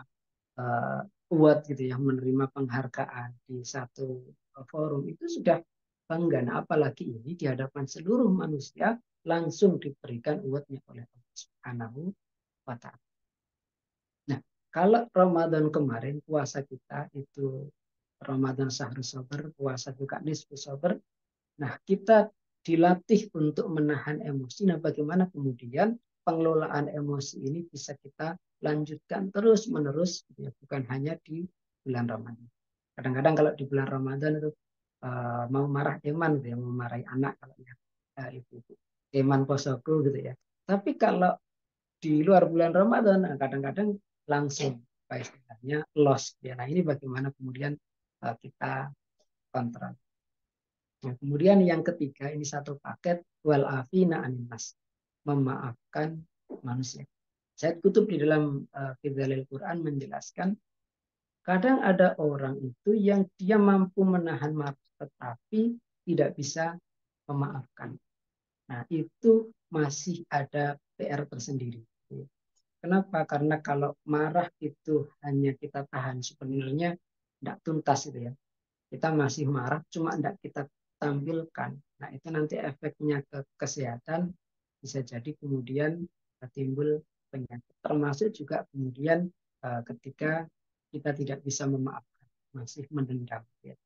award gitu ya, menerima penghargaan di satu forum, itu sudah bangga. Nah, apalagi ini di hadapan seluruh manusia langsung diberikan awardnya oleh Allah Subhanahu wa taala. Nah, kalau Ramadan kemarin puasa kita itu Ramadan Syahrul Sabar, puasa juga nisfu sabar. Nah, kita dilatih untuk menahan emosi. Nah, bagaimana kemudian pengelolaan emosi ini bisa kita lanjutkan terus-menerus, ya, bukan hanya di bulan Ramadan. Kadang-kadang kalau di bulan Ramadan itu mau marah eman, gitu ya, mau marahi anak kalau ya ibu-ibu, eman posoku gitu ya. Tapi kalau di luar bulan Ramadan, kadang-kadang langsung istilahnya loss. Ya, nah ini bagaimana kemudian kita kontrol. Nah, kemudian yang ketiga, ini satu paket, wal afina anin nas, memaafkan manusia. Said Qutb di dalam Fidzalil Quran menjelaskan Kadang ada orang itu yang dia mampu menahan marah tetapi tidak bisa memaafkan. Nah, itu masih ada PR tersendiri. Kenapa? Karena kalau marah itu hanya kita tahan, sebenarnya tidak tuntas itu ya. Kita masih marah, cuma tidak kita tampilkan. Nah, itu nanti efeknya ke kesehatan bisa jadi kemudian timbul penyakit. Termasuk juga kemudian ketika kita tidak bisa memaafkan, masih mendendam. Ya.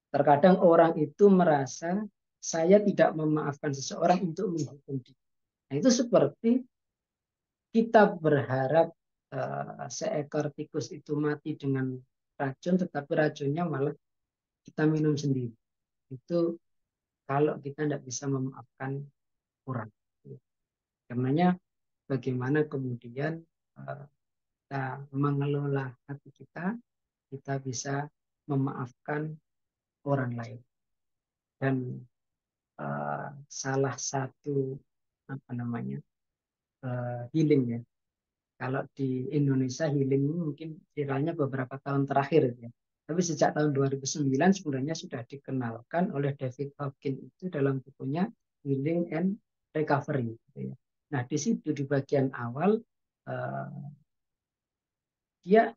Terkadang orang itu merasa saya tidak memaafkan seseorang untuk menghukum dia. Nah, itu seperti kita berharap seekor tikus itu mati dengan racun, tetapi racunnya malah kita minum sendiri. Itu kalau kita tidak bisa memaafkan orang. Karenanya bagaimana kemudian kita mengelola hati kita bisa memaafkan orang lain. Dan salah satu healing ya. Kalau di Indonesia healing mungkin viralnya beberapa tahun terakhir ya. Tapi sejak tahun 2009 sebenarnya sudah dikenalkan oleh David Hawkins itu dalam bukunya Healing and Recovery. Gitu ya. Nah di situ di bagian awal dia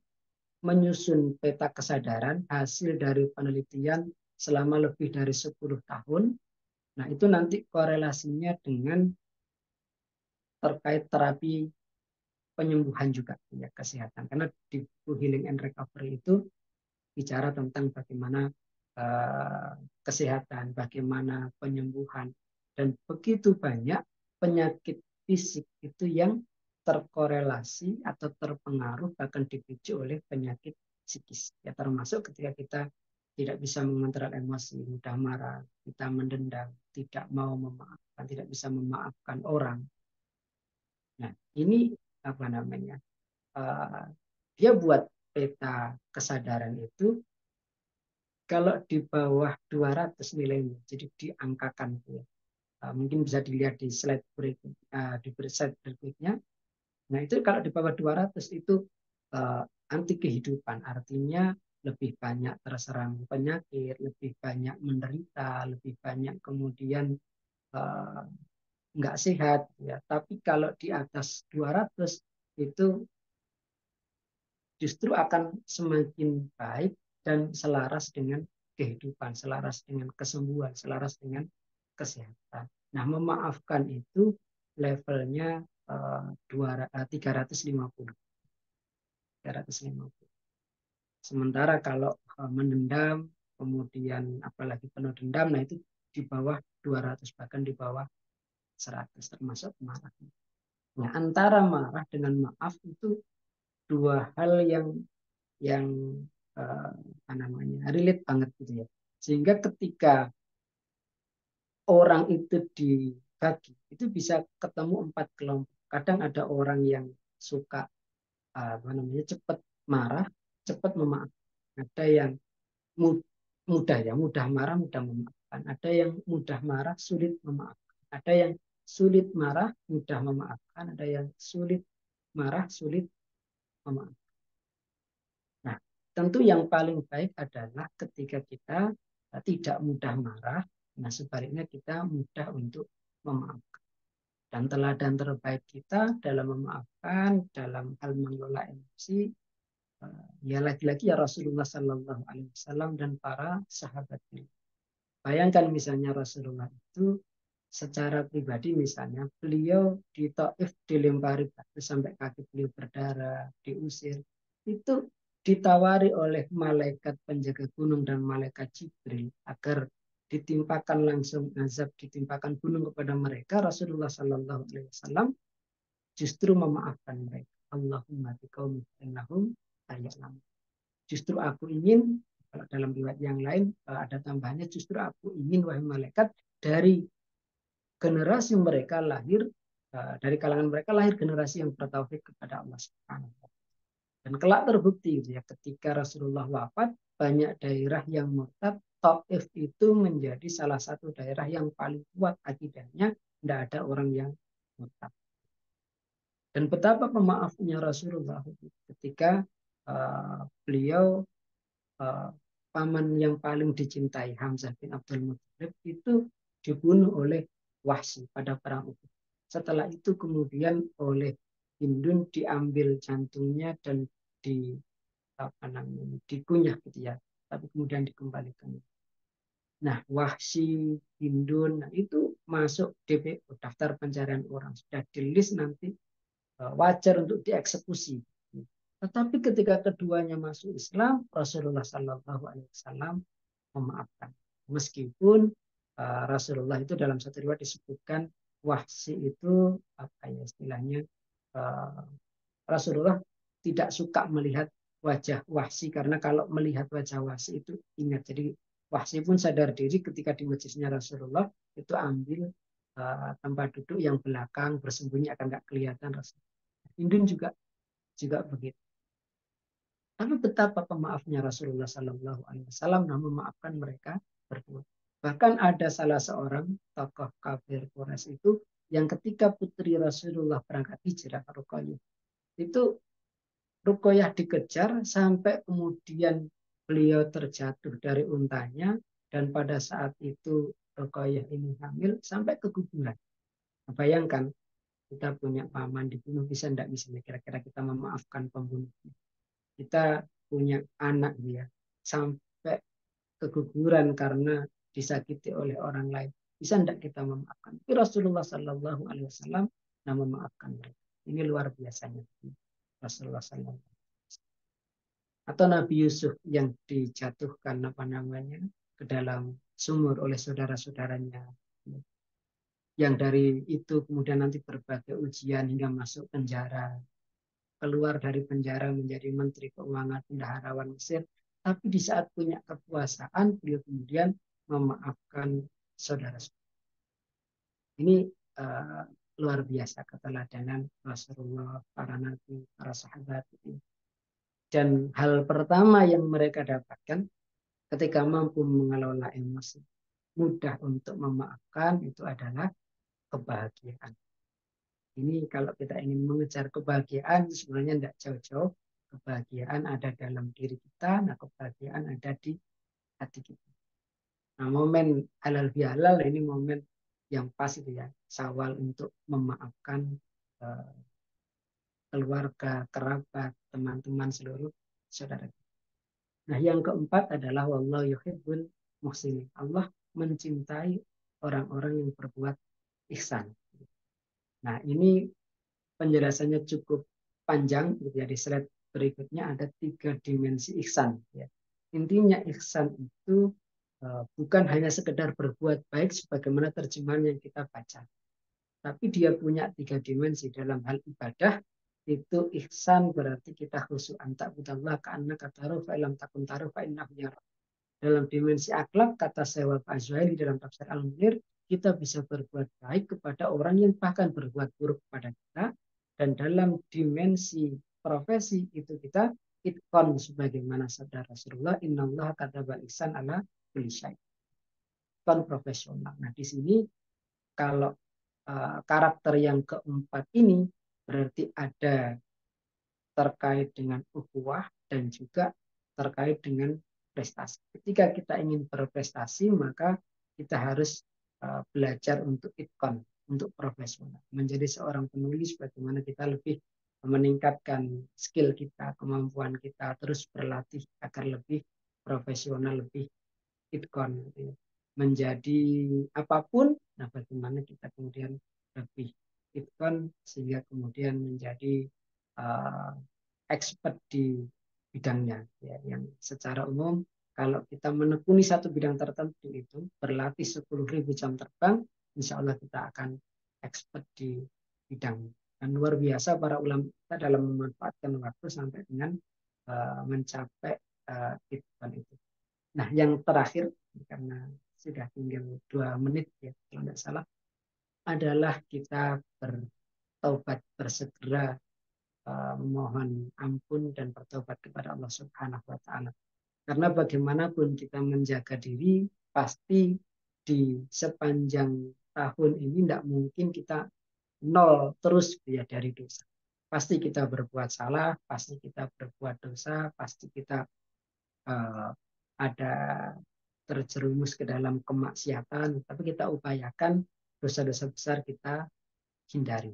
menyusun peta kesadaran hasil dari penelitian selama lebih dari 10 tahun. Nah itu nanti korelasinya dengan terkait terapi penyembuhan juga ya, kesehatan. Karena di buku Healing and Recovery itu bicara tentang bagaimana kesehatan, bagaimana penyembuhan, dan begitu banyak penyakit fisik itu yang terkorelasi atau terpengaruh bahkan dipicu oleh penyakit psikis. Ya termasuk ketika kita tidak bisa mengontrol emosi, mudah marah, kita mendendam, tidak mau memaafkan, tidak bisa memaafkan orang. Nah, ini apa namanya? Dia buat peta kesadaran itu kalau di bawah 200 nilainya, jadi diangkakan. Ya. Mungkin bisa dilihat di slide berikutnya. Nah itu kalau di bawah 200 itu anti kehidupan, artinya lebih banyak terserang penyakit, lebih banyak menderita, lebih banyak kemudian nggak sehat. Ya. Tapi kalau di atas 200 itu justru akan semakin baik dan selaras dengan kehidupan, selaras dengan kesembuhan, selaras dengan kesehatan. Nah, memaafkan itu levelnya 350. Sementara kalau mendendam, kemudian apalagi penuh dendam, nah itu di bawah 200, bahkan di bawah 100, termasuk marah. Nah, antara marah dengan maaf itu dua hal yang relate banget gitu ya. Sehingga ketika orang itu dibagi, itu bisa ketemu 4 kelompok. Kadang ada orang yang suka cepat marah, cepat memaafkan. Ada yang mudah marah, mudah memaafkan. Ada yang mudah marah, sulit memaafkan. Ada yang sulit marah, mudah memaafkan. Ada yang sulit marah, sulit memaafkan. Nah, tentu yang paling baik adalah ketika kita tidak mudah marah, nah sebaliknya kita mudah untuk memaafkan. Dan teladan terbaik kita dalam memaafkan, dalam hal mengelola emosi, ya lagi-lagi ya Rasulullah Sallallahu Alaihi Wasallam dan para sahabatnya. Bayangkan misalnya Rasulullah itu secara pribadi misalnya beliau di Taif dilempari batu sampai kaki beliau berdarah, diusir, itu ditawari oleh malaikat penjaga gunung dan malaikat Jibril agar ditimpakan langsung azab, ditimpakan gunung kepada mereka. Rasulullah Sallallahu Alaihi Wasallam justru memaafkan mereka. Allahumma biqaumi innahum ta'lamun. Justru aku ingin, kalau dalam riwayat yang lain ada tambahannya, justru aku ingin wahai malaikat dari generasi mereka lahir, dari kalangan mereka lahir generasi yang bertauhid kepada Allah Subhanahu wa Ta'ala. Dan kelak terbukti gitu ya, ketika Rasulullah wafat, banyak daerah yang murtad, Taif itu menjadi salah satu daerah yang paling kuat akidahnya, tidak ada orang yang murtad. Dan betapa pemaafnya Rasulullah ketika beliau paman yang paling dicintai, Hamzah bin Abdul Muthalib, itu dibunuh oleh Wahsy pada perang Uhud. Setelah itu kemudian oleh Hindun diambil jantungnya dan dikunyah gitu ya, tapi kemudian dikembalikan. Nah, Wahsy, Hindun, itu masuk DPO, daftar pencarian orang, sudah di list nanti wajar untuk dieksekusi. Tetapi ketika keduanya masuk Islam, Rasulullah Shallallahu Alaihi Wasallam memaafkan. Meskipun Rasulullah itu dalam satu riwayat disebutkan Wahsy itu apa ya istilahnya, Rasulullah tidak suka melihat wajah Wahsy, karena kalau melihat wajah Wahsy itu ingat. Jadi Wahsy pun sadar diri ketika di majelisnya Rasulullah itu ambil tempat duduk yang belakang, bersembunyi akan nggak kelihatan Rasulullah. Hindun juga begitu. Tapi betapa pemaafnya Rasulullah Sallallahu Alaihi Wasallam, namun memaafkan mereka berdua. Bahkan ada salah seorang tokoh kafir Quraisy itu yang ketika putri Rasulullah berangkat hijrah, Ruqayyah, itu Ruqayyah dikejar sampai kemudian beliau terjatuh dari untanya, dan pada saat itu Ruqayyah ini hamil sampai ke kuburan. Nah, bayangkan kita punya paman dibunuh, bisa enggak misalnya kira-kira kita memaafkan pembunuhnya. Kita punya anak dia sampai keguguran karena disakiti oleh orang lain, bisa enggak kita memaafkan? Tapi Rasulullah Sallallahu Alaihi Wasallam memaafkan mereka. Ini luar biasanya Rasulullah Sallallahu Alaihi Wasallam. Atau Nabi Yusuf yang dijatuhkan ke dalam sumur oleh saudara-saudaranya, yang dari itu kemudian nanti berbagai ujian hingga masuk penjara, keluar dari penjara menjadi menteri keuangan bendaharawan Mesir, tapi di saat punya kekuasaan beliau kemudian memaafkan saudara-saudara. Ini luar biasa keteladanan Rasulullah, para nabi, para sahabat. Dan hal pertama yang mereka dapatkan ketika mampu mengelola emosi, mudah untuk memaafkan, itu adalah kebahagiaan. Ini kalau kita ingin mengejar kebahagiaan, sebenarnya tidak jauh-jauh. Kebahagiaan ada dalam diri kita, nah kebahagiaan ada di hati kita. Nah, momen halal bihalal ini momen yang pas itu ya, Syawal, untuk memaafkan keluarga, kerabat, teman-teman, seluruh saudara. Nah, yang keempat adalah wallahu yuhibbul muhsinin. Allah mencintai orang-orang yang berbuat ihsan. Nah, ini penjelasannya cukup panjang, gitu ya. Di slide berikutnya ada 3 dimensi ihsan. Ya. Intinya ihsan itu bukan hanya sekedar berbuat baik sebagaimana terjemahan yang kita baca, tapi dia punya 3 dimensi. Dalam hal ibadah itu ihsan berarti kita khusyuk, anta'budallah ka'annaka tarahu fa illam takun tarahu fa innahu yarak. Dalam dimensi akhlak, kata Syekh Al-Azhari dalam tafsir Al-Munir, kita bisa berbuat baik kepada orang yang bahkan berbuat buruk kepada kita. Dan dalam dimensi profesi itu kita itqan, sebagaimana sabda Rasulullah, innallaha katabal ihsan ala kulli syai'. Itqan profesional. Nah, di sini kalau karakter yang keempat ini berarti ada terkait dengan ukhuwah dan juga terkait dengan prestasi. Ketika kita ingin berprestasi, maka kita harus belajar untuk itqan, untuk profesional. Menjadi seorang penulis, bagaimana kita lebih meningkatkan skill kita, kemampuan kita, terus berlatih agar lebih profesional, lebih itqan. Menjadi apapun, nah bagaimana kita kemudian lebih itqan sehingga kemudian menjadi expert di bidangnya, ya, yang secara umum kalau kita menekuni satu bidang tertentu itu berlatih 10.000 jam terbang, insya Allah kita akan expert di bidangnya. Dan luar biasa para ulama kita dalam memanfaatkan waktu sampai dengan mencapai itu. Nah, yang terakhir, karena sudah tinggal 2 menit ya kalau tidak salah, adalah kita bertaubat, bersegera memohon ampun dan bertobat kepada Allah Subhanahu wa Ta'ala. Karena bagaimanapun kita menjaga diri, pasti di sepanjang tahun ini tidak mungkin kita nol terus ya dari dosa. Pasti kita berbuat salah, pasti kita berbuat dosa, pasti kita ada terjerumus ke dalam kemaksiatan, tapi kita upayakan dosa-dosa besar kita hindari.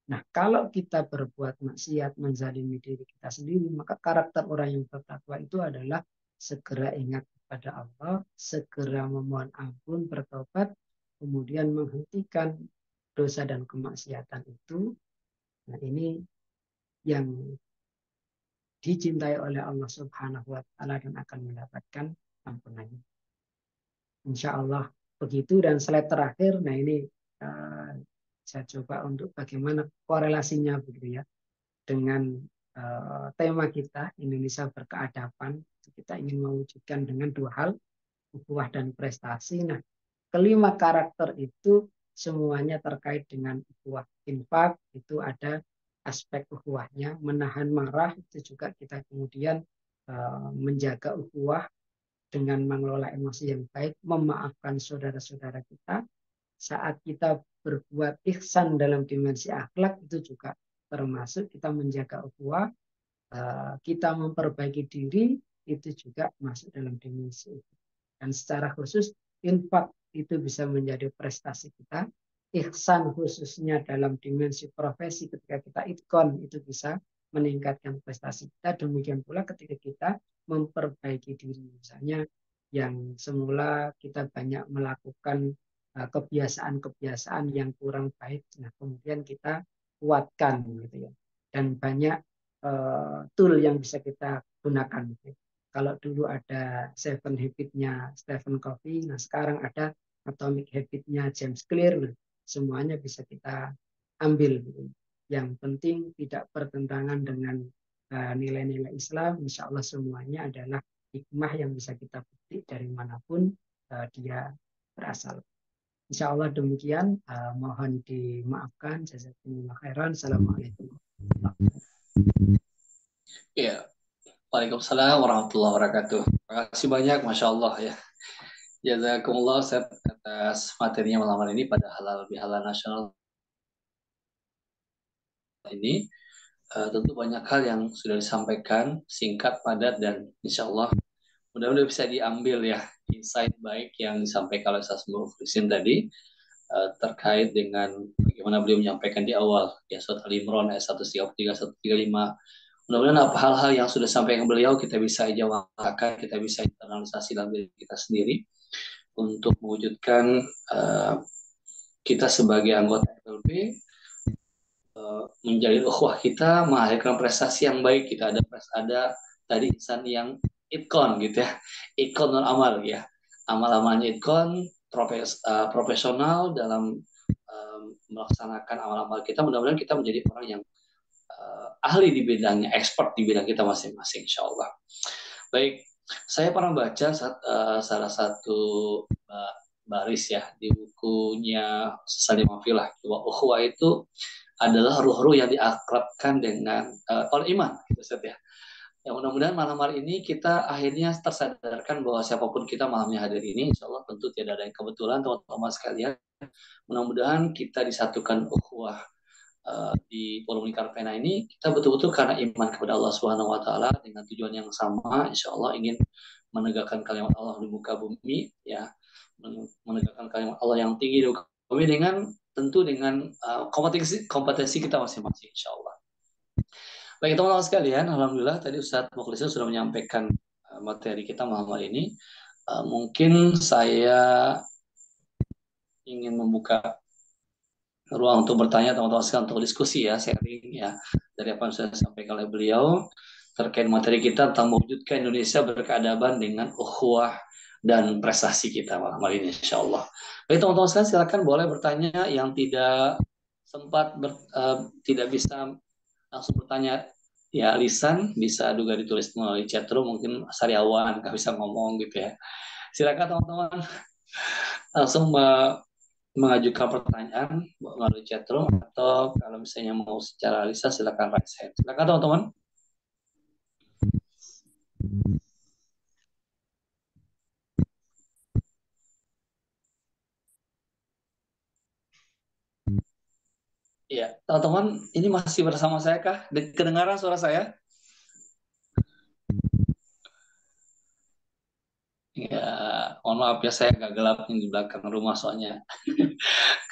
Nah, kalau kita berbuat maksiat, menzalimi diri kita sendiri, maka karakter orang yang bertakwa itu adalah segera ingat kepada Allah, segera memohon ampun, bertobat, kemudian menghentikan dosa dan kemaksiatan itu. Nah, ini yang dicintai oleh Allah Subhanahu wa Ta'ala dan akan mendapatkan ampunannya. Insya Allah begitu. Dan slide terakhir, nah ini saya coba untuk bagaimana korelasinya begitu ya dengan tema kita Indonesia berkeadaban. Kita ingin mewujudkan dengan dua hal, ukhuwah dan prestasi. Nah, kelima karakter itu semuanya terkait dengan ukhuwah. Infak itu ada aspek ukhuwahnya, menahan marah itu juga kita kemudian menjaga ukhuwah dengan mengelola emosi yang baik, memaafkan saudara-saudara kita. Saat kita berbuat ihsan dalam dimensi akhlak itu juga termasuk kita menjaga ukhuwah, kita memperbaiki diri itu juga masuk dalam dimensi itu. Dan secara khusus infak itu bisa menjadi prestasi kita. Ihsan khususnya dalam dimensi profesi ketika kita itkon itu bisa meningkatkan prestasi kita. Demikian pula ketika kita memperbaiki diri. Misalnya yang semula kita banyak melakukan kebiasaan-kebiasaan yang kurang baik, nah kemudian kita kuatkan gitu ya. Dan banyak tool yang bisa kita gunakan. Gitu. Kalau dulu ada Seven Habits-nya Stephen Covey, nah sekarang ada Atomic Habits-nya James Clear, nah, semuanya bisa kita ambil. Gitu. Yang penting tidak bertentangan dengan nilai-nilai Islam, insya Allah semuanya adalah hikmah yang bisa kita petik dari manapun dia berasal. Insya Allah demikian, mohon dimaafkan. Jazakumullah khairan. Assalamualaikum. Ya, Waalaikumsalam warahmatullahi wabarakatuh. Terima kasih banyak, Masya Allah ya. Jazakumullah atas materinya malam hari ini pada halal bihalal nasional ini. Tentu banyak hal yang sudah disampaikan, singkat, padat, dan insya Allah mudah-mudahan bisa diambil ya insight baik yang disampaikan oleh Ustaz Muflisin tadi terkait dengan bagaimana beliau menyampaikan di awal ya surat Al-Imran ayat 133 135. Mudah-mudahan apa hal-hal yang sudah disampaikan beliau kita bisa jawabkan, kita bisa internalisasi dalam diri kita sendiri untuk mewujudkan kita sebagai anggota FLB menjalin ukhuwah kita, menghadirkan prestasi yang baik. Kita ada tadi insan yang itkon gitu ya, itkon non amal ya, amal-amalnya itkon, profesional dalam melaksanakan amal-amal kita. Mudah-mudahan kita menjadi orang yang ahli di bidangnya, expert di bidang kita masing-masing, insya Allah. Baik, saya pernah baca salah satu baris ya di bukunya Salim Afilah bahwa ukhuwah itu adalah ruh-ruh yang diakrabkan dengan oleh iman, gitu Ustaz ya. Ya mudah-mudahan malam hari ini kita akhirnya tersadarkan bahwa siapapun kita malamnya hadir ini, insya Allah tentu tidak ada yang kebetulan teman-teman sekalian. Mudah-mudahan kita disatukan ukhuwah di Forum Lingkar Pena ini kita betul-betul karena iman kepada Allah Subhanahu Wa Taala dengan tujuan yang sama, insya Allah ingin menegakkan kalimat Allah di muka bumi, ya menegakkan kalimat Allah yang tinggi di muka bumi dengan tentu dengan kompetensi kita masing-masing, insya Allah. Baik teman-teman sekalian, alhamdulillah tadi Ustadz Mukhlisin sudah menyampaikan materi kita malam hari ini. Mungkin saya ingin membuka ruang untuk bertanya teman-teman sekalian untuk diskusi ya, sharing ya dari apa yang sudah disampaikan oleh beliau terkait materi kita tentang mewujudkan Indonesia berkeadaban dengan ukhuwah dan prestasi kita malam hari ini, insya Allah. Baik teman-teman sekalian, silakan boleh bertanya yang tidak sempat tidak bisa langsung bertanya ya lisan, bisa juga ditulis melalui chatroom, mungkin Sariawan nggak bisa ngomong gitu ya. Silakan teman-teman langsung mengajukan pertanyaan melalui chatroom atau kalau misalnya mau secara lisan silakan raise hand. Silakan teman-teman. Ya, teman-teman, ini masih bersama saya kah? Kedengaran suara saya? Ya, mohon maaf ya, saya agak gelap yang di belakang rumah soalnya.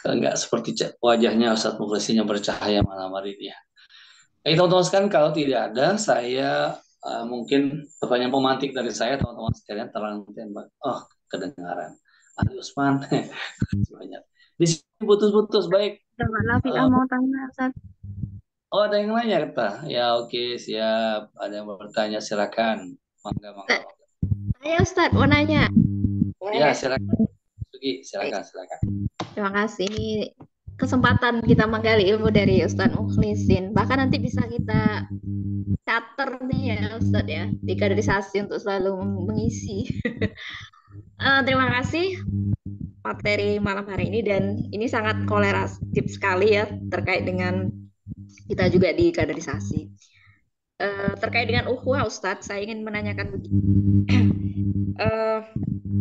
Nggak seperti wajahnya Ustadz Mukhlisinya bercahaya malam hari ini ya. Teman-teman sekalian, kalau tidak ada, saya mungkin pertanyaan pemantik dari saya, teman-teman sekalian terang tembak. Oh, kedengaran. Ali Usman, banyak. Di sini putus-putus, baik. Mbak Lafiah mau tanya, Ustaz. Oh, ada yang nanya, kata. Ya, oke, siap. Ada yang bertanya, silakan. Mangga. Saya Ustadz mau nanya. Ya, silakan. Sugi, silakan. Terima kasih. Ini kesempatan kita menggali ilmu dari Ustadz Mukhlisin. Bahkan nanti bisa kita cater nih ya Ustadz ya, di kaderisasi untuk selalu mengisi. Terima kasih materi malam hari ini, dan ini sangat koleratif sekali ya terkait dengan kita juga di kaderisasi. Terkait dengan ukhuwah Ustadz, saya ingin menanyakan begini.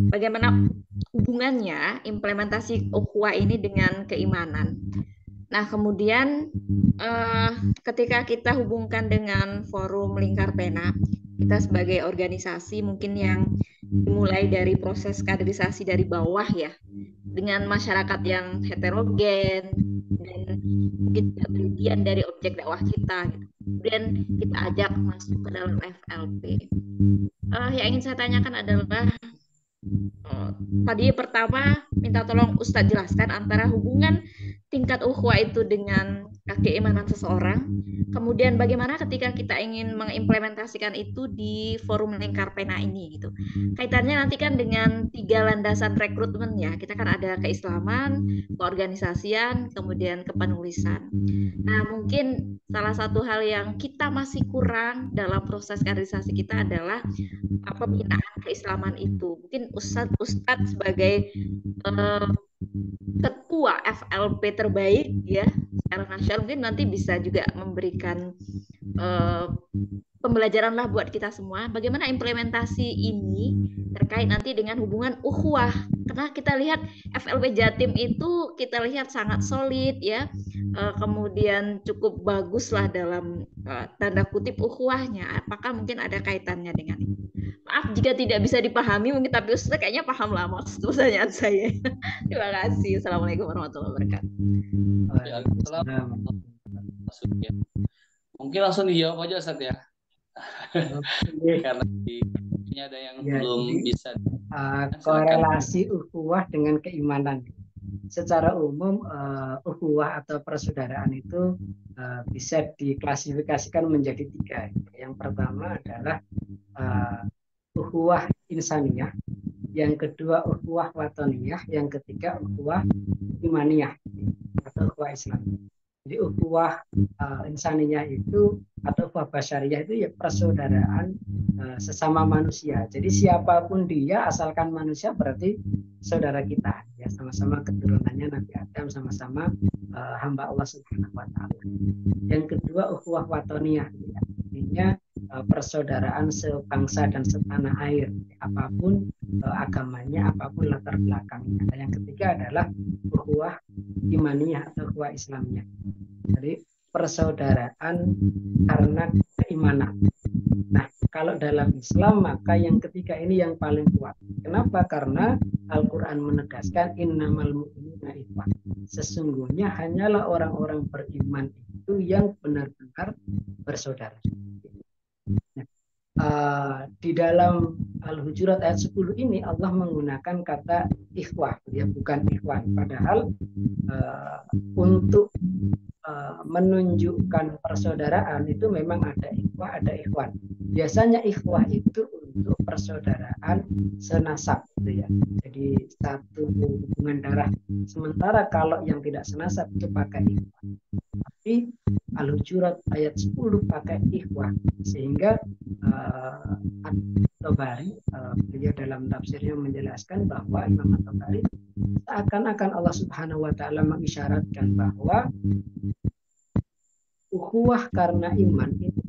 Bagaimana hubungannya implementasi ukhuwah ini dengan keimanan? Nah, kemudian ketika kita hubungkan dengan forum Lingkar Pena, kita sebagai organisasi mungkin yang dimulai dari proses kaderisasi dari bawah ya, dengan masyarakat yang heterogen dan mungkin penelitian dari objek dakwah kita, gitu. Kemudian kita ajak masuk ke dalam FLP. Yang ingin saya tanyakan adalah tadi pertama minta tolong Ustadz jelaskan antara hubungan tingkat ukhuwah itu dengan keimanan seseorang. Kemudian bagaimana ketika kita ingin mengimplementasikan itu di forum Lingkar Pena ini gitu. Kaitannya nanti kan dengan 3 landasan rekrutmen ya. Kita kan ada keislaman, keorganisasian, kemudian kepenulisan. Nah, mungkin salah satu hal yang kita masih kurang dalam proses kaderisasi kita adalah pembinaan keislaman itu. Mungkin Ustadz sebagai ketua FLP terbaik ya secara nasional mungkin nanti bisa juga memberikan pembelajaran lah buat kita semua bagaimana implementasi ini terkait nanti dengan hubungan ukhuwah, karena kita lihat FLP Jatim itu kita lihat sangat solid ya, kemudian cukup bagus lah dalam tanda kutip ukhuwahnya. Apakah mungkin ada kaitannya dengan itu? Maaf jika tidak bisa dipahami mungkin, tapi Ustaz kayaknya paham lah maksud pertanyaan saya. Terima kasih. Assalamualaikum warahmatullahi wabarakatuh. Mungkin langsung dijawab aja Ustaz ya. Karena ini ada yang belum bisa. Korelasi ukhuwah dengan keimanan. Secara umum ukhuwah atau persaudaraan itu bisa diklasifikasikan menjadi 3. Yang pertama adalah ukhuwah insaniyah, yang kedua ukhuwah watoniyah, yang ketiga ukhuwah imaniyah atau ukhuwah Islam. Jadi ukhuwah insaniyah itu atau ukhuwah basyariyah itu ya persaudaraan sesama manusia. Jadi siapapun dia asalkan manusia berarti saudara kita ya, sama-sama keturunannya Nabi Adam, sama-sama hamba Allah Subhanahu wa taala. Yang kedua ukhuwah watoniyah ya. Artinya persaudaraan sebangsa dan setanah air, apapun agamanya, apapun latar belakangnya. Dan yang ketiga adalah ukhuwah imaniyah atau ukhuwah Islamiyah. Jadi persaudaraan karena keimanan. Nah, kalau dalam Islam maka yang ketiga ini yang paling kuat. Kenapa? Karena Al-Quran menegaskan innamal mu'minuna ikhwah. Sesungguhnya hanyalah orang-orang beriman itu yang benar-benar bersaudara. Nah, di dalam Al-Hujurat ayat 10 ini Allah menggunakan kata ikhwah, ya, bukan ikhwan. Padahal untuk menunjukkan persaudaraan itu memang ada ikhwah, ada ikhwan. Biasanya ikhwah itu untuk persaudaraan senasab, gitu ya. Jadi satu hubungan darah. Sementara kalau yang tidak senasab itu pakai ikhwah. Tapi Al-Hujurat ayat 10 pakai ikhwah, sehingga At-Tabari beliau dalam tafsirnya menjelaskan bahwa Imam At-Tabari seakan-akan Allah Subhanahu wa taala mengisyaratkan bahwa ukhuwah karena iman itu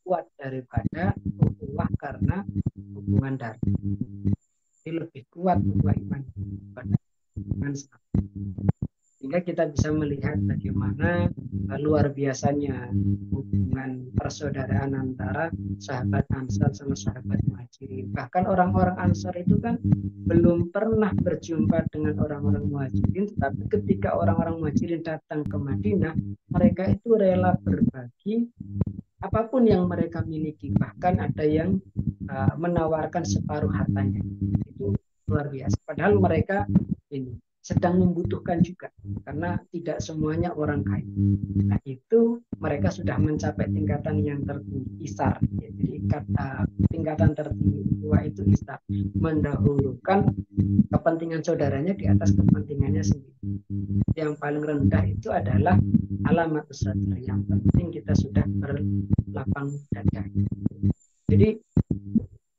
kuat daripada ukhuwah karena hubungan darah. Jadi lebih kuat ukhuwah iman daripada hubungan. Sehingga kita bisa melihat bagaimana luar biasanya hubungan persaudaraan antara sahabat Ansar sama sahabat Muhajirin. Bahkan orang-orang Ansar itu kan belum pernah berjumpa dengan orang-orang Muhajirin, tetapi ketika orang-orang Muhajirin datang ke Madinah, mereka itu rela berbagi apapun yang mereka miliki. Bahkan ada yang menawarkan separuh hartanya. Itu luar biasa. Padahal mereka ini sedang membutuhkan juga, karena tidak semuanya orang kaya. Nah, itu mereka sudah mencapai tingkatan yang tertinggi, isar. Ya, jadi tingkatan tertinggi itu isar, mendahulukan kepentingan saudaranya di atas kepentingannya sendiri. Yang paling rendah itu adalah alamat sadar. Yang penting kita sudah berlapang dada. Jadi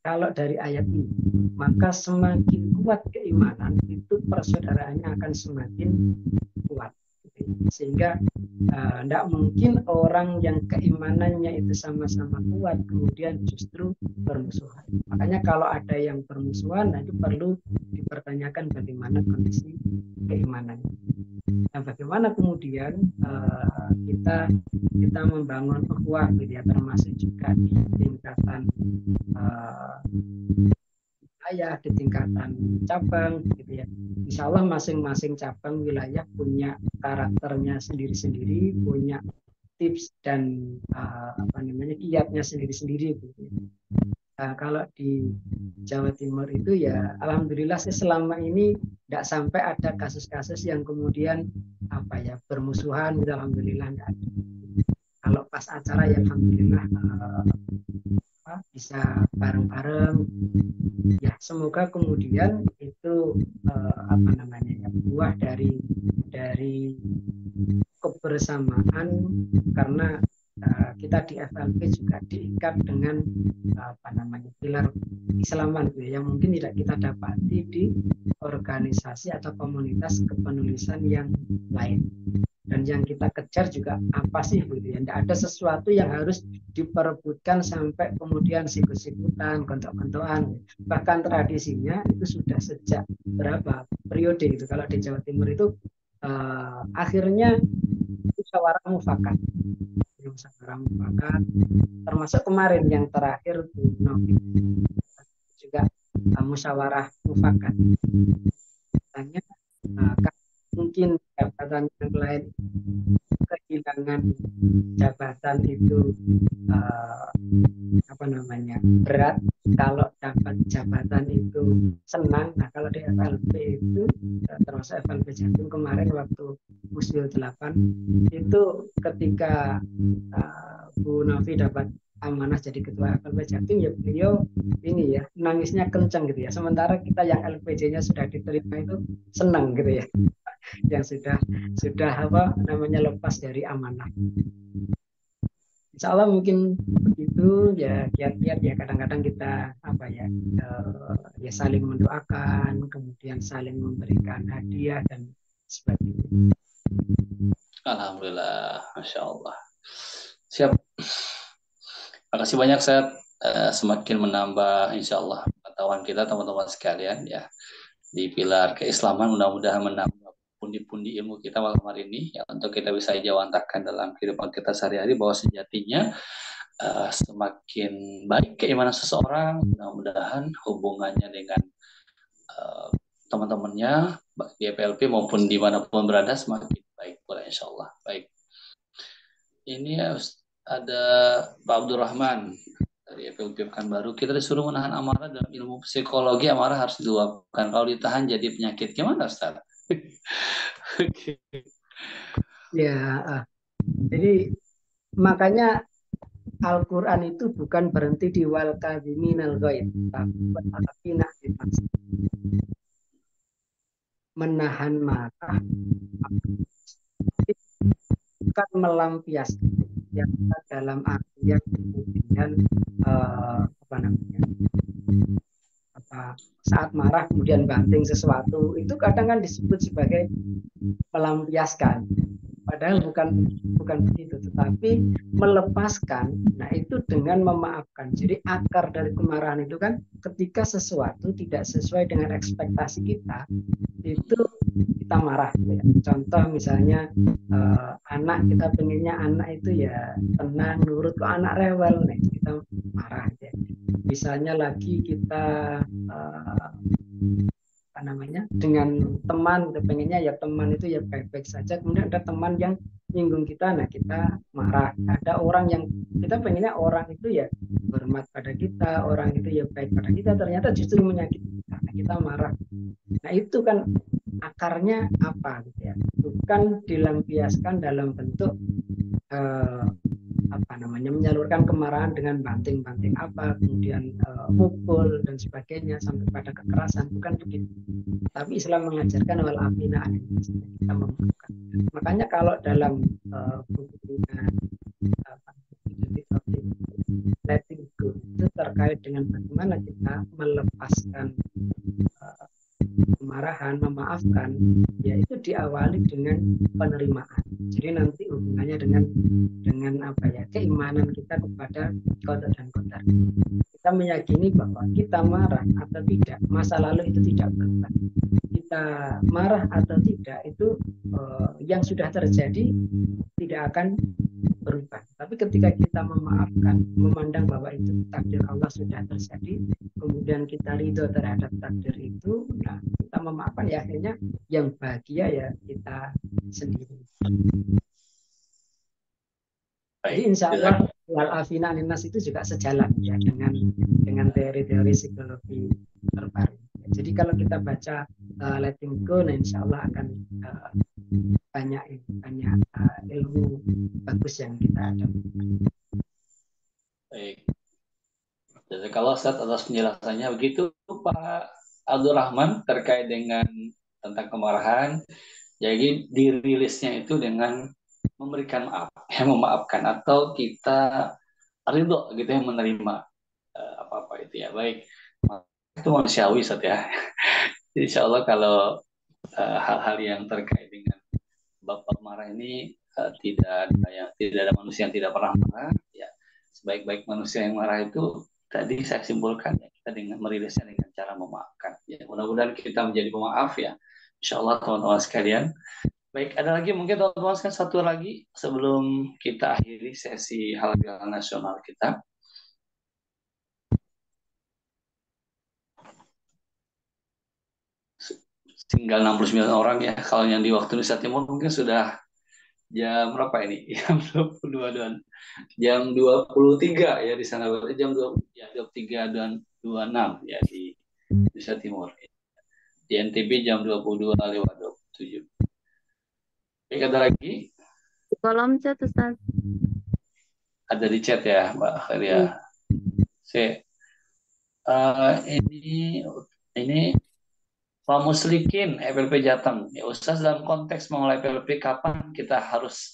kalau dari ayat ini, maka semakin kuat keimanan, itu persaudaraannya akan semakin kuat. Sehingga tidak mungkin orang yang keimanannya itu sama-sama kuat kemudian justru bermusuhan. Makanya kalau ada yang bermusuhan, itu perlu dipertanyakan bagaimana kondisi keimanannya. Nah, bagaimana kemudian kita membangun ukhuwah, gitu ya, termasuk juga di tingkatan wilayah, di tingkatan cabang, gitu ya. Insya Allah masing-masing cabang wilayah punya karakternya sendiri-sendiri, punya tips dan kiatnya sendiri-sendiri, gitu ya. Nah, kalau di Jawa Timur itu ya alhamdulillah sih selama ini tidak sampai ada kasus-kasus yang kemudian bermusuhan, gitu, alhamdulillah nggak ada. Kalau pas acara ya alhamdulillah bisa bareng-bareng. Ya semoga kemudian itu buah dari kebersamaan, karena kita di FLP juga diikat dengan pilar Islaman, yang mungkin tidak kita dapati di organisasi atau komunitas kepenulisan yang lain. Dan yang kita kejar juga apa sih, gitu ya? Tidak ada sesuatu yang harus diperebutkan sampai kemudian sikut-sikutan, gontok-gontokan. Bahkan tradisinya itu sudah sejak berapa periode gitu. Kalau di Jawa Timur itu akhirnya musyawarah mufakat. Musyawarah mufakat, termasuk kemarin yang terakhir Bu Novi juga musyawarah mufakat. Tanya mungkin jabatan yang lain kehilangan jabatan itu berat, kalau dapat jabatan itu senang. Nah, kalau di FLP itu termasuk FLP Jatim kemarin waktu Musil 8 itu ketika Bu Novi dapat amanah jadi ketua FLP Jatim, ya beliau ini ya nangisnya kencang gitu ya, sementara kita yang LPJ-nya sudah diterima itu senang gitu ya, yang sudah lepas dari amanah. Insya Allah mungkin begitu ya, kiat-kiat ya, kadang-kadang kita ya saling mendoakan, kemudian saling memberikan hadiah dan sebagainya. Alhamdulillah, Masya Allah. Siap. Terima kasih banyak, Ustaz. Semakin menambah insya Allah pengetahuan kita teman-teman sekalian ya di pilar keislaman, mudah-mudahan menambah pundi-pundi ilmu kita malam hari ini ya, untuk kita bisa jawantahkan dalam kehidupan kita sehari-hari, bahwa sejatinya semakin baik keimanan seseorang, mudah-mudahan hubungannya dengan teman-temannya di FLP maupun dimanapun berada semakin baik pula insya Allah. Baik, ini ada Pak Abdurrahman dari FLP Pekanbaru. Kita disuruh menahan amarah dalam ilmu psikologi. Amarah harus diluapkan, kalau ditahan jadi penyakit. Gimana Ustaz? Ya, jadi makanya Al-Quran itu bukan berhenti di wal kadhiminal ghaidh, tapi menahan marah, bukan melampiaskan yang dalam artian kemudian saat marah kemudian banting sesuatu, itu kadang kan disebut sebagai melampiaskan, padahal bukan begitu, tetapi melepaskan. Nah, itu dengan memaafkan. Jadi akar dari kemarahan itu kan ketika sesuatu tidak sesuai dengan ekspektasi kita, itu kita marah gitu ya. Contoh misalnya anak, kita pengennya anak itu ya tenang, nurut, kok anak rewel, nah itu kita marah ya. Misalnya lagi kita apa namanya, dengan teman, kita pengennya ya teman itu ya baik-baik saja, kemudian ada teman yang nyinggung kita, nah kita marah. Ada orang yang kita pengennya orang itu ya hormat pada kita, orang itu ya baik pada kita, ternyata justru menyakiti kita, nah kita marah. Nah itu kan akarnya apa gitu ya, bukan dilampiaskan dalam bentuk apa namanya, menyalurkan kemarahan dengan banting-banting apa, kemudian mukul dan sebagainya sampai pada kekerasan, bukan begitu. Tapi Islam mengajarkan wal afina anil nas, kita memaafkan. Makanya kalau dalam bukunya letting go itu terkait dengan bagaimana kita melepaskan kemarahan, memaafkan, yaitu diawali dengan penerimaan. Jadi nanti hubungannya dengan apa ya, keimanan kita kepada qada dan qadar. Kita meyakini bahwa kita marah atau tidak, masa lalu itu tidak berubah. Kita marah atau tidak itu yang sudah terjadi tidak akan berubah. Tapi ketika kita memaafkan, memandang bahwa itu takdir Allah sudah terjadi, kemudian kita ridho terhadap takdir itu, nah kita memaafkan, ya akhirnya yang bahagia ya kita sendiri. Jadi insya Allah wal afina anin nas itu juga sejalan ya dengan teori-teori psikologi terbaru. Jadi kalau kita baca letting go, nah insya Allah akan banyak ilmu bagus yang kita ada. Baik. Jadi kalau Ustaz atas penjelasannya begitu Pak Abdul Rahman terkait dengan tentang kemarahan. Jadi dirilisnya itu dengan memberikan maaf, memaafkan, atau kita ridho gitu ya, menerima apa-apa itu ya. Baik, itu manusiawi Ustaz ya. Jadi insya Allah kalau hal-hal yang terkait dengan bab marah ini tidak ada manusia yang tidak pernah marah ya. Sebaik-baik manusia yang marah itu tadi saya simpulkan ya, kita dengan merilisnya dengan cara memaafkan ya. Mudah-mudahan kita menjadi pemaaf ya, insya Allah teman-teman sekalian. Baik, ada lagi mungkin teman-teman sekalian satu lagi sebelum kita akhiri sesi halal nasional kita. Tinggal 69 orang ya. Kalau yang di waktu Indonesia Timur mungkin sudah jam berapa ini? Jam 23 ya di sana. Jam 23 dan 26 ya di Indonesia Timur. Di NTB jam 22:27. Baik, ada lagi? Di kolom chat Ustaz. Ada di chat ya Mbak Kharia. Ini Pak Muslikin FLP Jateng. Ya Ustaz, dalam konteks mengolah FLP kapan kita harus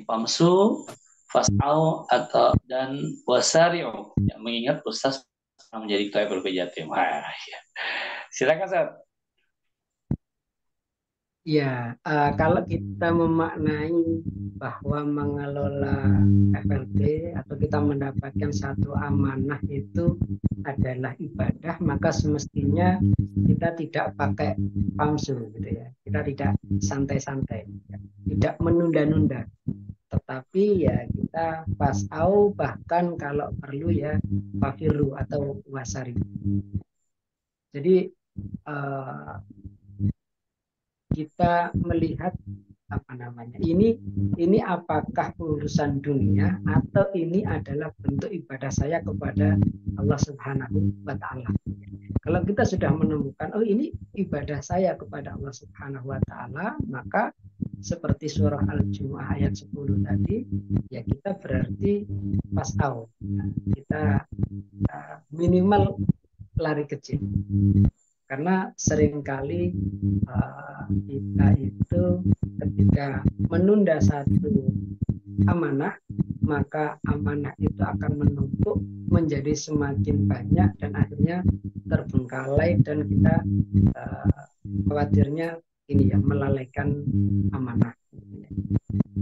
pamsu, fasau atau dan wasari'u? Ya, mengingat Ustaz menjadi ketua FLP Jatim. Ya. Silakan Ustaz. Ya, kalau kita memaknai bahwa mengelola FLP atau kita mendapatkan satu amanah itu adalah ibadah, maka semestinya kita tidak pakai pamsu gitu ya. Kita tidak santai-santai, tidak menunda-nunda. Tetapi ya kita pasau, bahkan kalau perlu ya pafiru atau wasari. Jadi kita melihat apa namanya, ini apakah urusan dunia atau ini adalah bentuk ibadah saya kepada Allah Subhanahu wa Ta'ala. Kalau kita sudah menemukan, oh ini ibadah saya kepada Allah Subhanahu wa Ta'ala, maka seperti surah Al-Jumu'ah ayat 10 tadi, ya kita berarti pasau, kita minimal lari kecil. Karena seringkali kita itu ketika menunda satu amanah, maka amanah itu akan menumpuk menjadi semakin banyak dan akhirnya terbengkalai dan kita khawatirnya ini ya melalaikan amanah.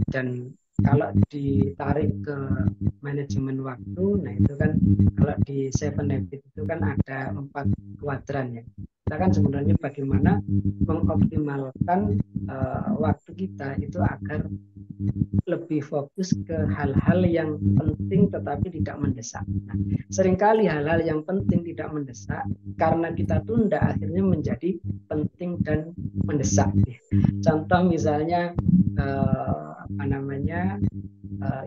Dan kalau ditarik ke manajemen waktu, nah itu kan kalau di Seven Habits itu kan ada 4 kuadran ya. kita kan sebenarnya bagaimana mengoptimalkan waktu kita itu agar lebih fokus ke hal-hal yang penting tetapi tidak mendesak. Nah, seringkali hal-hal yang penting tidak mendesak karena kita tunda akhirnya menjadi penting dan mendesak. Contoh misalnya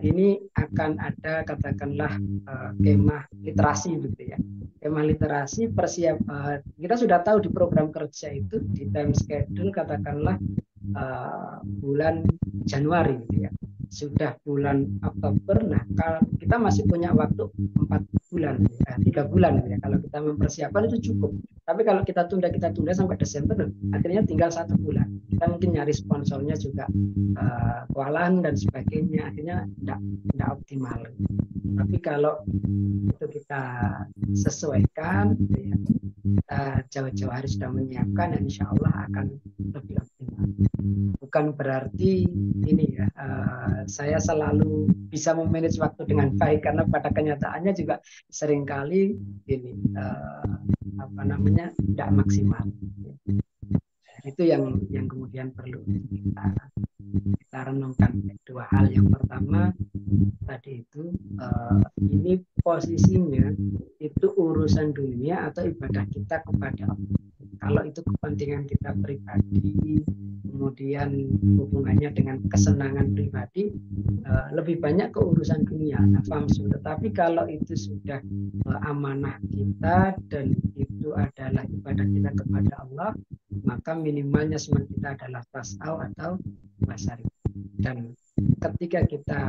ini akan ada katakanlah kemah literasi gitu ya. Kemah literasi kita sudah tahu di program kerja itu di time schedule katakanlah bulan Januari gitu ya. Sudah bulan Oktober, nah kalau kita masih punya waktu 4 bulan, 3 bulan ya. Kalau kita mempersiapkan itu cukup. Tapi kalau kita tunda sampai Desember, akhirnya tinggal 1 bulan. Kita mungkin nyari sponsornya juga kewalahan dan sebagainya, akhirnya tidak optimal. Tapi kalau itu kita sesuaikan, gitu ya, kita jauh-jauh hari sudah menyiapkan, dan insya Allah akan lebih optimal. Bukan berarti ini ya, saya selalu bisa memanage waktu dengan baik, karena pada kenyataannya juga seringkali ini tidak maksimal. Itu yang kemudian perlu kita renungkan. Dua hal, yang pertama tadi itu ini posisinya itu urusan dunia atau ibadah kita kepada Allah. Kalau itu kepentingan kita pribadi, kemudian hubungannya dengan kesenangan pribadi, lebih banyak ke urusan dunia. Tetapi kalau itu sudah amanah kita dan itu adalah ibadah kita kepada Allah, maka minimalnya semen kita adalah tasawuf atau basari. Dan ketika kita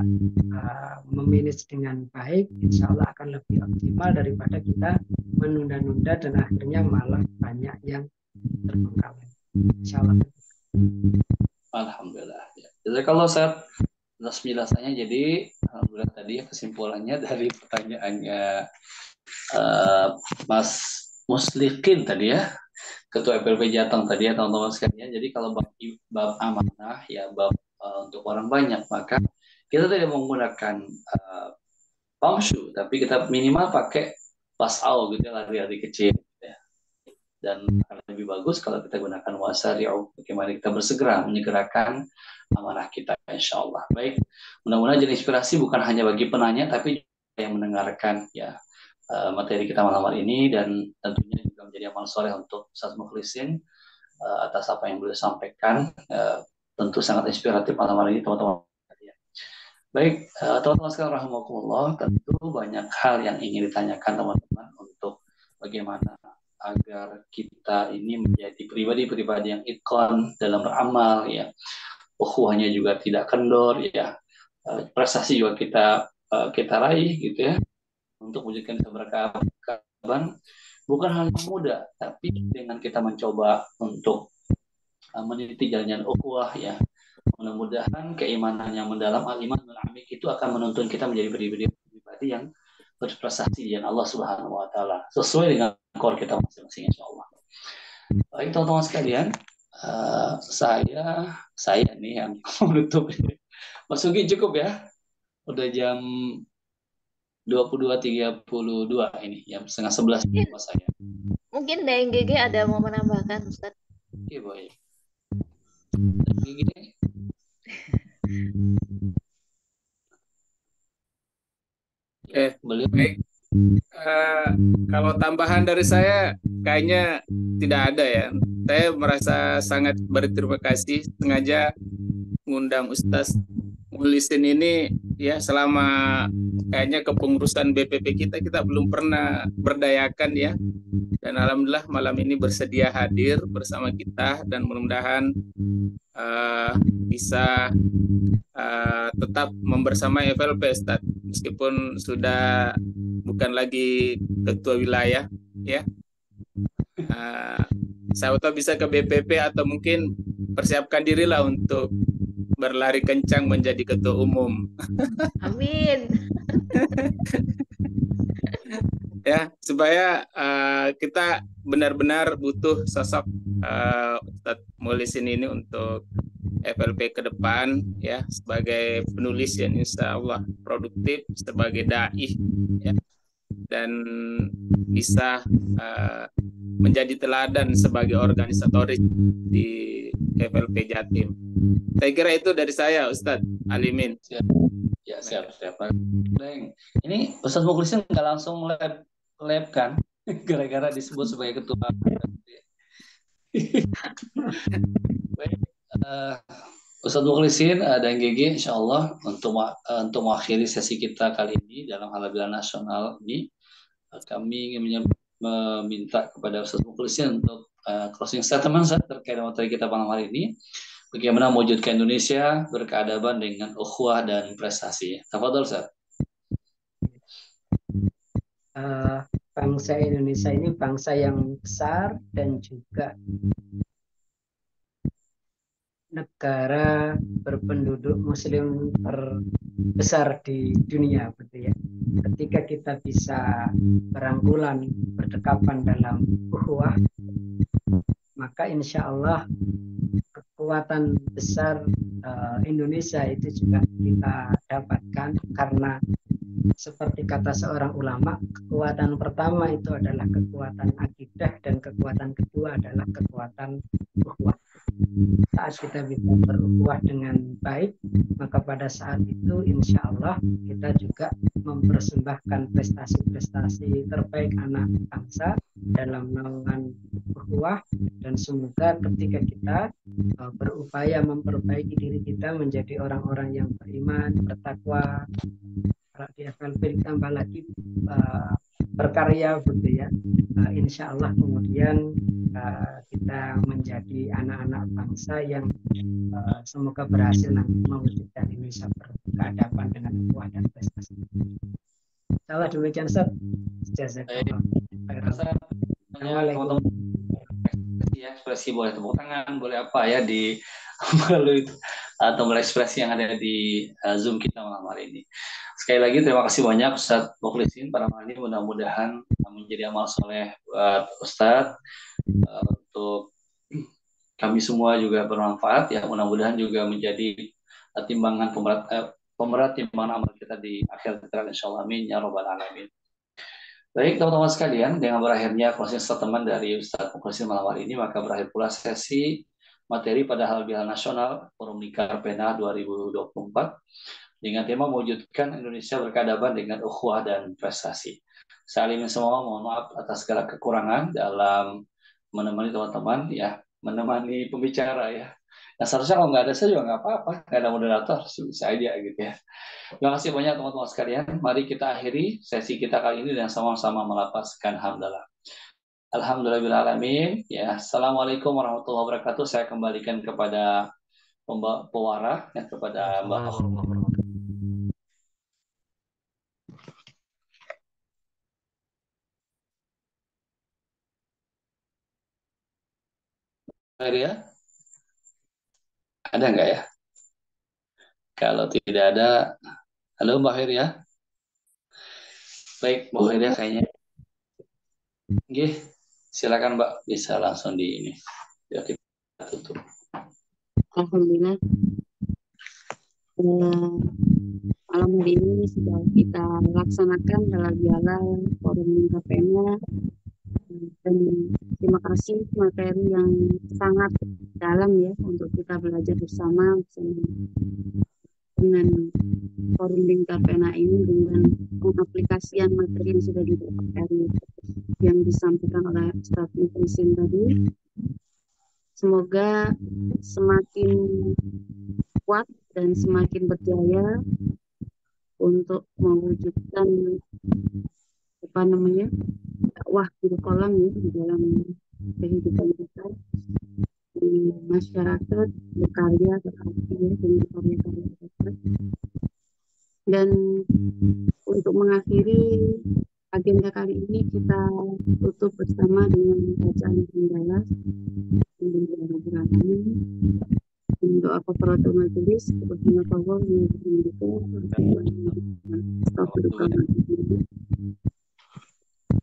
memanage dengan baik, insya Allah akan lebih optimal daripada kita menunda-nunda dan akhirnya malah banyak yang terbengkalai. Insya Allah. Alhamdulillah. Jadi kalau saya atas penjelasannya, jadi alhamdulillah tadi kesimpulannya dari pertanyaannya Mas Muslikin tadi ya, Ketua FLP Jateng tadi ya teman-teman sekalian. Jadi kalau bab amanah ya bab untuk orang banyak, maka kita tidak menggunakan pamsyu, tapi kita minimal pakai pasau gitu ya, lari-lari kecil gitu ya. Dan lebih bagus kalau kita gunakan wasari'u, bagaimana kita bersegera menyegerakan amanah kita, insya Allah. Baik, mudah-mudahan jadi inspirasi bukan hanya bagi penanya tapi juga yang mendengarkan ya materi kita malam hari ini, dan tentunya juga menjadi amal soleh untuk Ustaz Mukhlisin atas apa yang beliau sampaikan. Tentu sangat inspiratif malam hari ini teman-teman. Baik, teman-teman sekalian rahimakumullah, tentu banyak hal yang ingin ditanyakan teman-teman untuk bagaimana agar kita ini menjadi pribadi-pribadi yang ikon dalam beramal ya. Ukhuwahnya juga tidak kendor ya. Prestasi juga kita raih gitu ya. Untuk wujudkan keberkahan bukan hal yang mudah, tapi dengan kita mencoba untuk meniti jalan ukhuwah ya, mudah-mudahan keimanan yang mendalam, al-iman al-amik itu akan menuntun kita menjadi pribadi yang berprestasi di Allah Subhanahu wa taala sesuai dengan core kita masing-masing, insyaallah. Baik teman-teman sekalian, saya nih yang menutup. Mas Ugi cukup ya? Udah jam 22.32 ini, jam 10:30 rumah saya. Mungkin dari GG ada mau menambahkan, Ustaz? Oke, baik. GG. Baik. Kalau tambahan dari saya kayaknya tidak ada ya. Saya merasa sangat berterima kasih sengaja ngundang Ustaz Mukhlisin ini ya, selama kayaknya kepengurusan BPP kita belum pernah berdayakan ya. Dan alhamdulillah malam ini bersedia hadir bersama kita, dan mudah-mudahan bisa tetap membersamai FLP Ustaz, meskipun sudah bukan lagi ketua wilayah ya. Saya tahu bisa ke BPP atau mungkin persiapkan dirilah untuk berlari kencang menjadi ketua umum. Amin. Ya, supaya kita benar-benar butuh sosok Ustaz Mukhlisin ini untuk FLP ke depan ya, sebagai penulis yang insya Allah produktif, sebagai dai ya, dan bisa menjadi teladan sebagai organisatoris di FLP Jatim. Saya kira itu dari saya, Ustadz Alimin. Ya, siap. Ini Ustadz Mukhlisin nggak langsung lab kan? Gara-gara disebut sebagai ketua. Baik, Ustadz Mukhlisin dan GG, insya Allah untuk mengakhiri sesi kita kali ini dalam Halal Nasional ini, kami ingin meminta kepada Ustadz Mukhlisin untuk closing statement terkait materi kita malam hari ini. Bagaimana mewujudkan Indonesia berkeadaban dengan ukhuwah dan prestasi. Tafadhol, Ustaz. Bangsa Indonesia ini bangsa yang besar dan juga negara berpenduduk muslim terbesar di dunia, betul ya. Ketika kita bisa berangkulan, berdekapan dalam ukhuwah, maka insya Allah kekuatan besar Indonesia itu juga kita dapatkan, karena seperti kata seorang ulama, kekuatan pertama itu adalah kekuatan akidah dan kekuatan kedua adalah kekuatan ukhuwah. Saat kita bisa berukhuwah dengan baik, maka pada saat itu insya Allah kita juga mempersembahkan prestasi-prestasi terbaik anak bangsa dalam naungan ukhuwah, dan semoga ketika kita berupaya memperbaiki diri kita menjadi orang-orang yang beriman, bertakwa, kalau di FLP ditambah lagi berkarya, begitu ya. Insya Allah kemudian kita menjadi anak-anak bangsa yang semoga berhasil nanti mewujudkan Indonesia berkeadaban dengan ukhuwah dan prestasi. Salah demikian, Ustaz. Jazakallah. Teman-teman, ekspresi boleh tepuk tangan, boleh apa ya di melalui atau ekspresi yang ada di Zoom kita malam hari ini. Sekali lagi terima kasih banyak Ustadz Mukhlisin pada malam ini, mudah-mudahan menjadi amal soleh buat Ustadz, untuk kami semua juga bermanfaat ya, mudah-mudahan juga menjadi timbangan pemerat timbangan amal kita di akhir kelak insyaallah, amin ya rabbal alamin. Baik teman-teman sekalian, dengan berakhirnya closing statement dari Ustadz Mukhlisin malam hari ini, maka berakhir pula sesi materi pada Halal Bihalal Nasional Forum Lingkar Pena 2024 dengan tema mewujudkan Indonesia berkeadaban dengan ukhuwah dan prestasi. Saya alimin semua, mohon maaf atas segala kekurangan dalam menemani teman-teman ya, menemani pembicara ya. Nah seharusnya kalau nggak ada saya juga nggak apa-apa, nggak ada moderator, bisa aja gitu ya. Terima kasih banyak teman-teman sekalian. Mari kita akhiri sesi kita kali ini dan sama-sama melapaskan hamdalah. Alhamdulillahirrahmanirrahim. Ya, assalamualaikum warahmatullahi wabarakatuh. Saya kembalikan kepada pewara ya, kepada Mbak. Ya, ada nggak ya? Kalau tidak ada, halo Mbak Heria. Baik, Mbak Heria kayaknya. Oke, silakan Mbak, bisa langsung di ini. Ya, kita tutup. Alhamdulillah. Malam hari ini sudah kita laksanakan Halal Bihalal Forum Lingkar Pena, dan terima kasih materi yang sangat dalam ya untuk kita belajar bersama dengan Forum Lingkar Pena ini, dengan pengaplikasian materi yang sudah dipelajari yang disampaikan oleh Ustaz Mukhlisin tadi. Semoga semakin kuat dan semakin berjaya untuk mewujudkan dakwah bil qalam ya di dalam kehidupan kita di masyarakat, berkarya berarti ya, dengan karya-karya kita. Dan untuk mengakhiri agenda kali ini kita tutup bersama dengan bacaan hamdalah doa kafaratul majelis.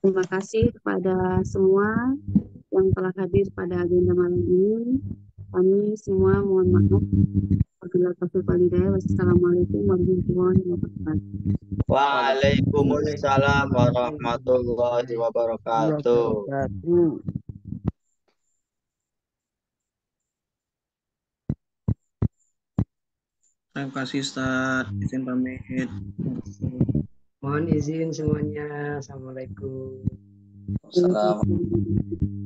Terima kasih kepada semua yang telah hadir pada agenda malam ini. Kami semua mohon maaf. Wassalamualaikum warahmatullahi wabarakatuh. Waalaikumsalam warahmatullahi wabarakatuh. Terima kasih Ustaz. Izin pamit. Mohon izin semuanya. Assalamualaikum. Salam. Waalaikumsalam.